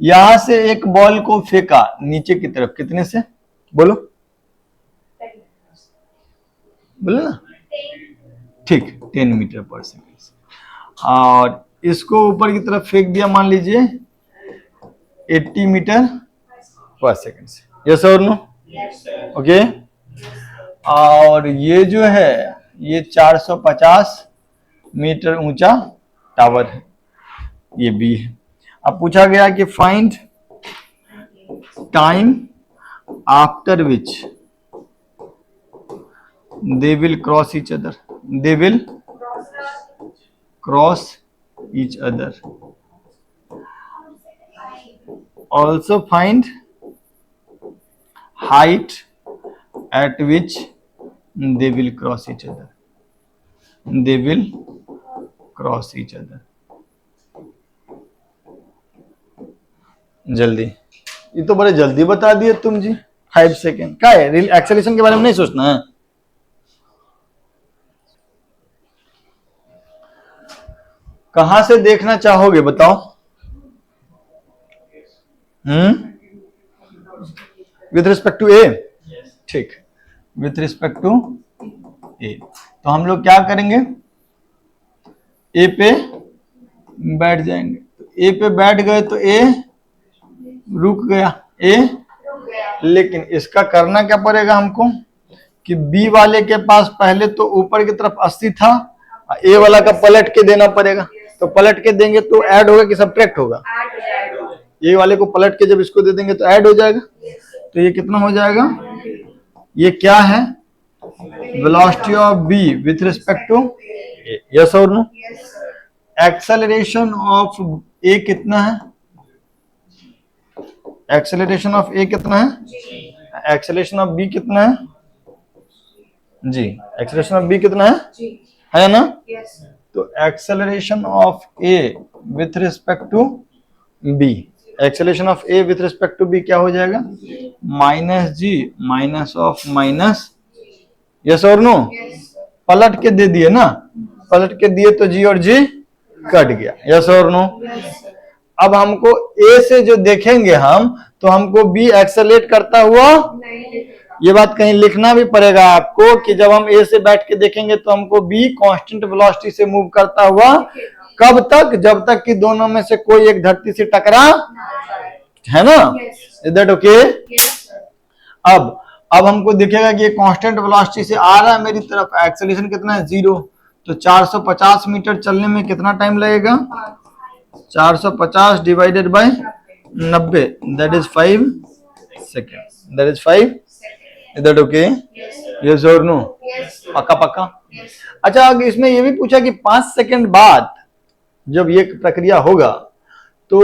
यहां से एक बॉल को फेंका नीचे की तरफ, कितने से? बोलो बोलो ना। ठीक, 10 मीटर पर सेकेंड से। और इसको ऊपर की तरफ फेंक दिया, मान लीजिए 80 मीटर पर सेकेंड से। यस और नो? ओके। और ये जो है ये 450 मीटर ऊंचा टावर है, ये बी है। अब पूछा गया कि find time after which they will cross each other. They will cross each other. Also find height at which they will cross each other. They will cross each other. जल्दी, ये तो बड़े जल्दी बता दिए तुम जी। 5 सेकेंड क्या है? एक्सेलरेशन के बारे में नहीं सोचना है? कहां से देखना चाहोगे बताओ? विथ रिस्पेक्ट टू ए? ठीक, विथ रिस्पेक्ट टू ए। तो हम लोग क्या करेंगे? ए पे बैठ जाएंगे। ए पे बैठ गए तो ए रुक गया, ए। लेकिन इसका करना क्या पड़ेगा हमको कि बी वाले के पास पहले तो ऊपर की तरफ 80 था, ए वाला का पलट के देना पड़ेगा। तो पलट के देंगे तो ऐड होगा कि सब्ट्रैक्ट होगा? ए वाले को पलट के जब इसको दे देंगे तो ऐड हो जाएगा। तो ये कितना हो जाएगा? ये क्या है? Velocity of B with respect to A. Yes और नो? एक्सेलरेशन ऑफ ए कितना है? एक्सेलरेशन ऑफ ए कितना है? एक्सेलरेशन ऑफ बी कितना है? जी, एक्सेलरेशन ऑफ बी कितना है ना? तो acceleration of A with respect to B, acceleration of A with respect to B क्या हो जाएगा? -g minus of minus. Yes और नो? पलट के दे दिए ना, पलट के दिए तो जी और जी कट गया। यस और नो? अब हमको ए से जो देखेंगे हम, तो हमको बी एक्सेलरेट करता हुआ, ये बात कहीं लिखना भी पड़ेगा आपको कि जब हम ए से बैठ के देखेंगे तो हमको बी कांस्टेंट वेलोसिटी से मूव करता हुआ, कब तक? जब तक कि दोनों में से कोई एक धरती से टकरा, है ना? Is that okay? अब हमको दिखेगा कि ये कांस्टेंट वेलोसिटी से आ रहा है मेरी तरफ। एक्सेलरेशन कितना है? 0। तो 450 मीटर चलने में कितना टाइम लगेगा? 450 divided by 90, that is 5 second, that is 5। Is that okay? Yes और नो? पक्का पक्का? अच्छा, अगर इसमें ये भी पूछा कि 5 सेकेंड बाद जब ये प्रक्रिया होगा तो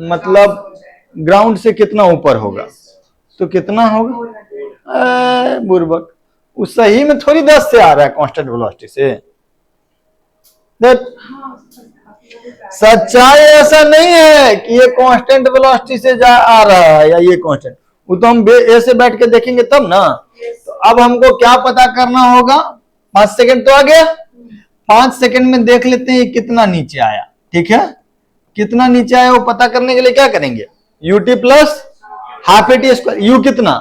मतलब ग्राउंड से कितना ऊपर होगा, तो कितना होगा? बुर्बक, उस सही में थोड़ी 10 से आ रहा है कांस्टेंट वेलोसिटी से। सच्चाई ऐसा नहीं है कि ये कांस्टेंट वेलोसिटी से जा आ रहा है या ये कांस्टेंट, वो तो हम ऐसे बैठ के देखेंगे तब ना। तो अब हमको क्या पता करना होगा? 5 सेकंड तो आ गया, 5 सेकंड में देख लेते हैं कितना नीचे आया। ठीक है, कितना नीचे आया वो पता करने के लिए क्या करेंगे? ut plus half eighty square. You कितना?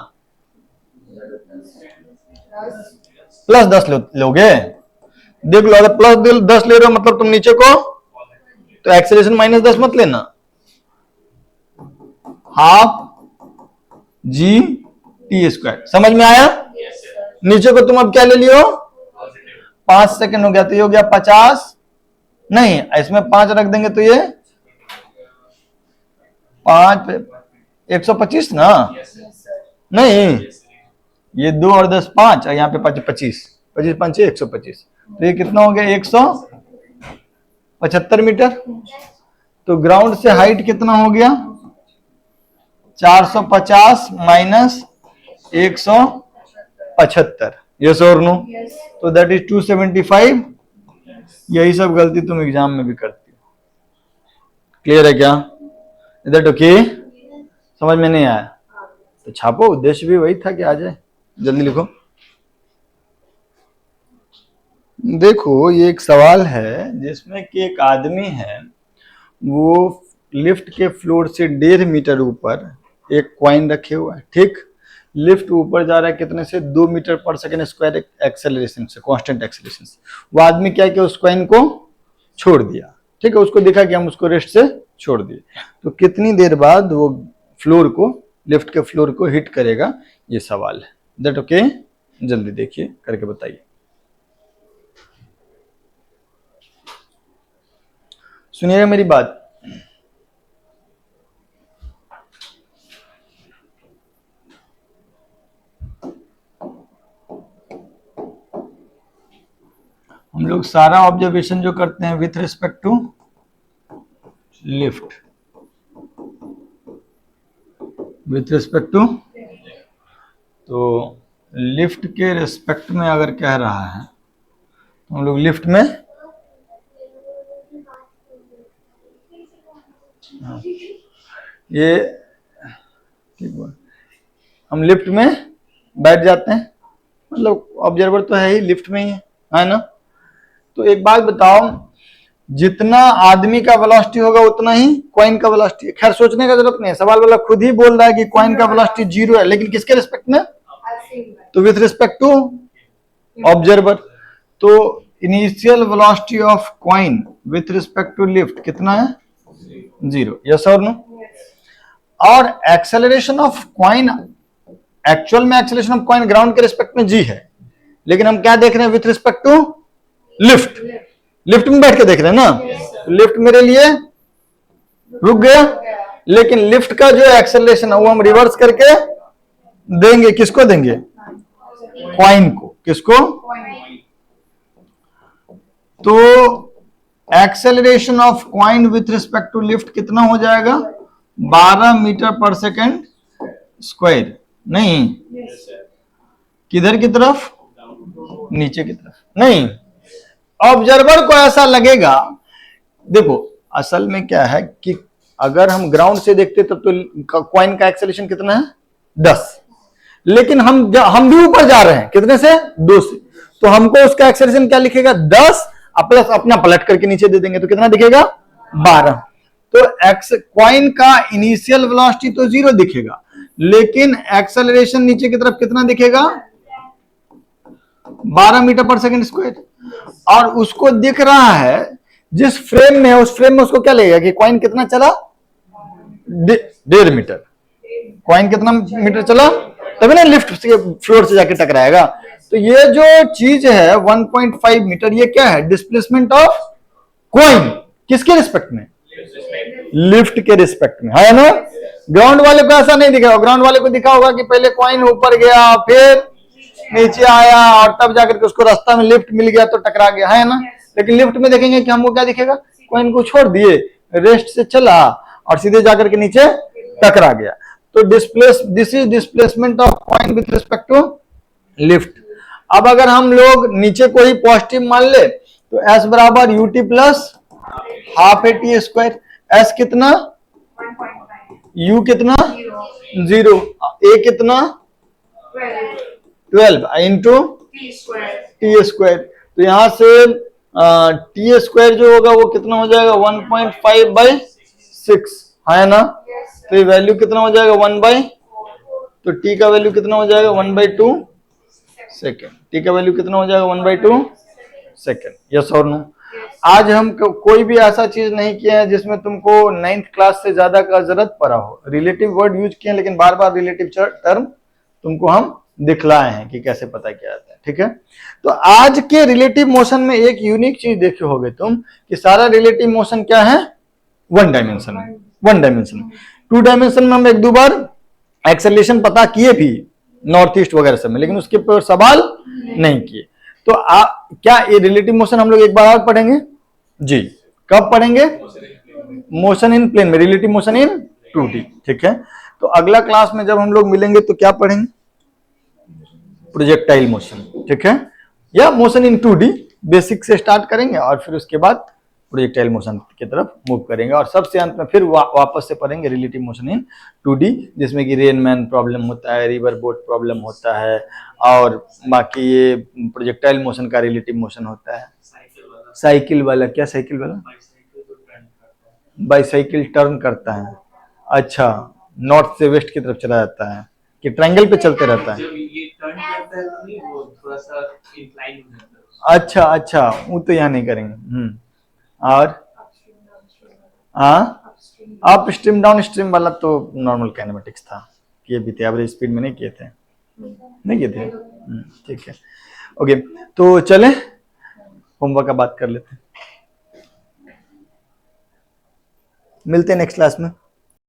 प्लस 10 लोगे? देख लो, अगर प्लस 10 ले रहे हो मतलब तुम नीचे को, तो एक्सेलरेशन माइनस 10 मत लेना, हाफ जी टी स्क्वायर। समझ में आया? नीचे को तुम अब क्या ले लियो? 5 सेकंड हो गया, तो ये हो गया 50, नहीं इसमें 5 रख देंगे तो ये 5 125 ना? नहीं, ये 2 और 10 5, और यहाँ पे 25 25 5 125, तो ये कितना हो गया? 175 मीटर। तो ग्राउंड से हाइट कितना हो गया? 450 माइनस 175, यस और नो? तो दैट इज 275। यही सब गलती तुम एग्जाम में भी करती हो। क्लियर है क्या? Is that okay? समझ में नहीं आया तो छापो, उद्देश्य भी वही था कि आ जाए। जल्दी लिखो। देखो, ये एक सवाल है जिसमें कि एक आदमी है, वो लिफ्ट के फ्लोर से 1.5 मीटर ऊपर एक कॉइन रखे हुआ है। ठीक, लिफ्ट ऊपर जा रहा है कितने से? 2 मीटर पर सेकेंड स्क्वायर एक्सेलरेशन से, कांस्टेंट एक्सेलरेशन से। वो आदमी क्या किया? उस कॉइन को छोड़ दिया। ठीक है, उसको दिखा कि हम उसको रेस्ट से छोड़ दिए, तो कितनी देर बाद वो फ्लोर को, लिफ्ट के फ्लोर को हिट करेगा? ये सवाल है। That okay? जल्दी देखिए, करके बताइए। सुनिएगा मेरी बात। हम लोग सारा ऑब्जर्वेशन जो करते हैं with respect to lift, with respect to, तो लिफ्ट के रिस्पेक्ट में अगर कह रहा है तो हम लोग लिफ्ट में, ये ठीक है, हम लिफ्ट में बैठ जाते हैं, मतलब ऑब्जर्वर तो है ही, लिफ्ट में ही है ना। तो एक बात बताओ, जितना आदमी का वेलोसिटी होगा उतना ही कॉइन का वेलोसिटी। खैर सोचने का जरूरत नहीं है, सवाल वाला खुद ही बोल रहा है कि कॉइन का वेलोसिटी 0 है, लेकिन किसके रिस्पेक्ट में? तो विथ रिस्पेक्ट टू ऑब्जर्वर। तो initial velocity of coin with respect to lift कितना है? 0, यस और नो? और एक्सेलरेशन ऑफ कॉइन, एक्चुअल में एक्सेलरेशन ऑफ कॉइन ग्राउंड के रिस्पेक्ट में g है, लेकिन हम क्या देख रहे हैं? With respect to lift. Lift में बैठ के देख रहे हैं ना। लिफ्ट मेरे लिए रुक गया, लेकिन लिफ्ट का जो एक्सेलरेशन है वो हम रिवर्स करके देंगे। किसको देंगे? कॉइन को। किसको? तो acceleration of coin with respect to lift कितना हो जाएगा? 12 मीटर पर सेकेंड स्क्वायर। नहीं, किधर की तरफ? नीचे की तरफ। नहीं, ऑब्जर्वर को ऐसा लगेगा। देखो, असल में क्या है कि अगर हम ग्राउंड से देखते तब तो कॉइन का एक्सेलरेशन कितना है? 10, लेकिन हम भी ऊपर जा रहे हैं, कितने से? 2 से, तो हमको उसका एक्सेलरेशन क्या लिखेगा? 10 प्लस अपना पलट करके नीचे दे देंगे तो कितना दिखेगा? 12। तो कॉइन का इनिशियल वेलोसिटी तो 0 दिखेगा, लेकिन एक्सेलरेशन नीचे की तरफ कितना दिखेगा? 12 मीटर पर सेकेंड स्क्वायर। और उसको दिख रहा है जिस फ्रेम में है, उस फ्रेम में उसको क्या लगेगा कि कॉइन कितना चला? 1.5 मीटर। कॉइन कितना मीटर चला? तभी ना लिफ्ट से फ्लोर से जाके टकराएगा। तो ये जो चीज है 1.5 मीटर, ये क्या है? Displacement of coin. किसके रिस्पेक्ट में? लिफ्ट के रिस्पेक्ट में, है ना। ग्राउंड वाले को ऐसा नहीं दिखा, ग्राउंड वाले को दिखा होगा कि पहले कॉइन ऊपर गया, फिर नीचे आया, और तब जाकर के उसको रास्ता में लिफ्ट मिल गया तो टकरा गया, है ना। लेकिन लिफ्ट में देखेंगे कि हमको क्या दिखेगा, कॉइन को छोड़ दिए, रेस्ट से चला और सीधे जाकर के नीचे टकरा गया। तो this is displacement of coin with respect to lift. अब अगर हम लोग नीचे को ही पॉजिटिव मान ले तो s बराबर ut plus half A T square. s कितना, 1.5 u कितना, 0 0, a कितना 12 12 into t square T square. तो यहां से टी स्क्वायर जो होगा वो कितना हो जाएगा 1.5/6, है ना। yes तो ये वैल्यू कितना हो जाएगा 1/, तो टी का वैल्यू कितना हो जाएगा 1/2 सेकेंड। टी का वैल्यू कितना हो जाएगा 1/2 सेकेंड। यस और नो। आज हम कोई भी ऐसा चीज नहीं किया है जिसमें तुमको 9th क्लास से ज्यादा का जरूरत पड़ा हो। रिलेटिव वर्ड यूज किए, लेकिन बार बार रिलेटिव टर्म तुमको हम दिखलाए हैं कि कैसे पता किया जाता है, ठीक है। तो आज के रिलेटिव मोशन में एक यूनिक चीज देखे होगे तुम कि सारा रिलेटिव मोशन क्या है, 1 डायमेंशन में। 1 डायमेंशन, 2 डायमेंशन में हम 1-2 बार एक्सेलरेशन पता किए भी नॉर्थ ईस्ट वगैरह सब में, लेकिन उसके ऊपर सवाल नहीं किए। तो क्या ये रिलेटिव मोशन हम लोग एक बार और पढ़ेंगे जी। कब पढ़ेंगे, मोशन इन प्लेन में, रिलेटिव मोशन इन 2D, ठीक है। तो अगला क्लास में जब हम लोग मिलेंगे तो क्या पढ़ेंगे, प्रोजेक्टाइल मोशन, ठीक है, या मोशन इन 2D बेसिक से स्टार्ट करेंगे और फिर उसके बाद प्रोजेक्टाइल मोशन की तरफ मूव करेंगे, और सबसे अंत में फिर वापस से पढ़ेंगे रिलेटिव मोशन इन 2D, जिसमें कि रेनमैन प्रॉब्लम होता है, रिवर बोट प्रॉब्लम होता है, और बाकी ये प्रोजेक्टाइल मोशन का रिलेटिव मोशन होता है। साइकिल वाला, क्या साइकिल वाला, बाईसाइकिल टर्न करता है, अच्छा, नॉर्थ से वेस्ट की तरफ चला जाता है कि ट्रायंगल पे चलते रहता है। जब ये टर्न करता है तो नहीं, वो थोड़ा सा इंक्लाइन हो जाता है। अच्छा अच्छा, वो तो यहाँ नहीं करेंगे। और अप स्ट्रीम डाउन स्ट्रीम वाला तो नॉर्मल काइनेमेटिक्स था, किए भी थे, एवरेज स्पीड में नहीं किए थे, नहीं किए थे। ठीक है, ओके, तो चले होमवर्क का बात कर लेते हैं, मिलते हैं नेक्स्ट क्लास में।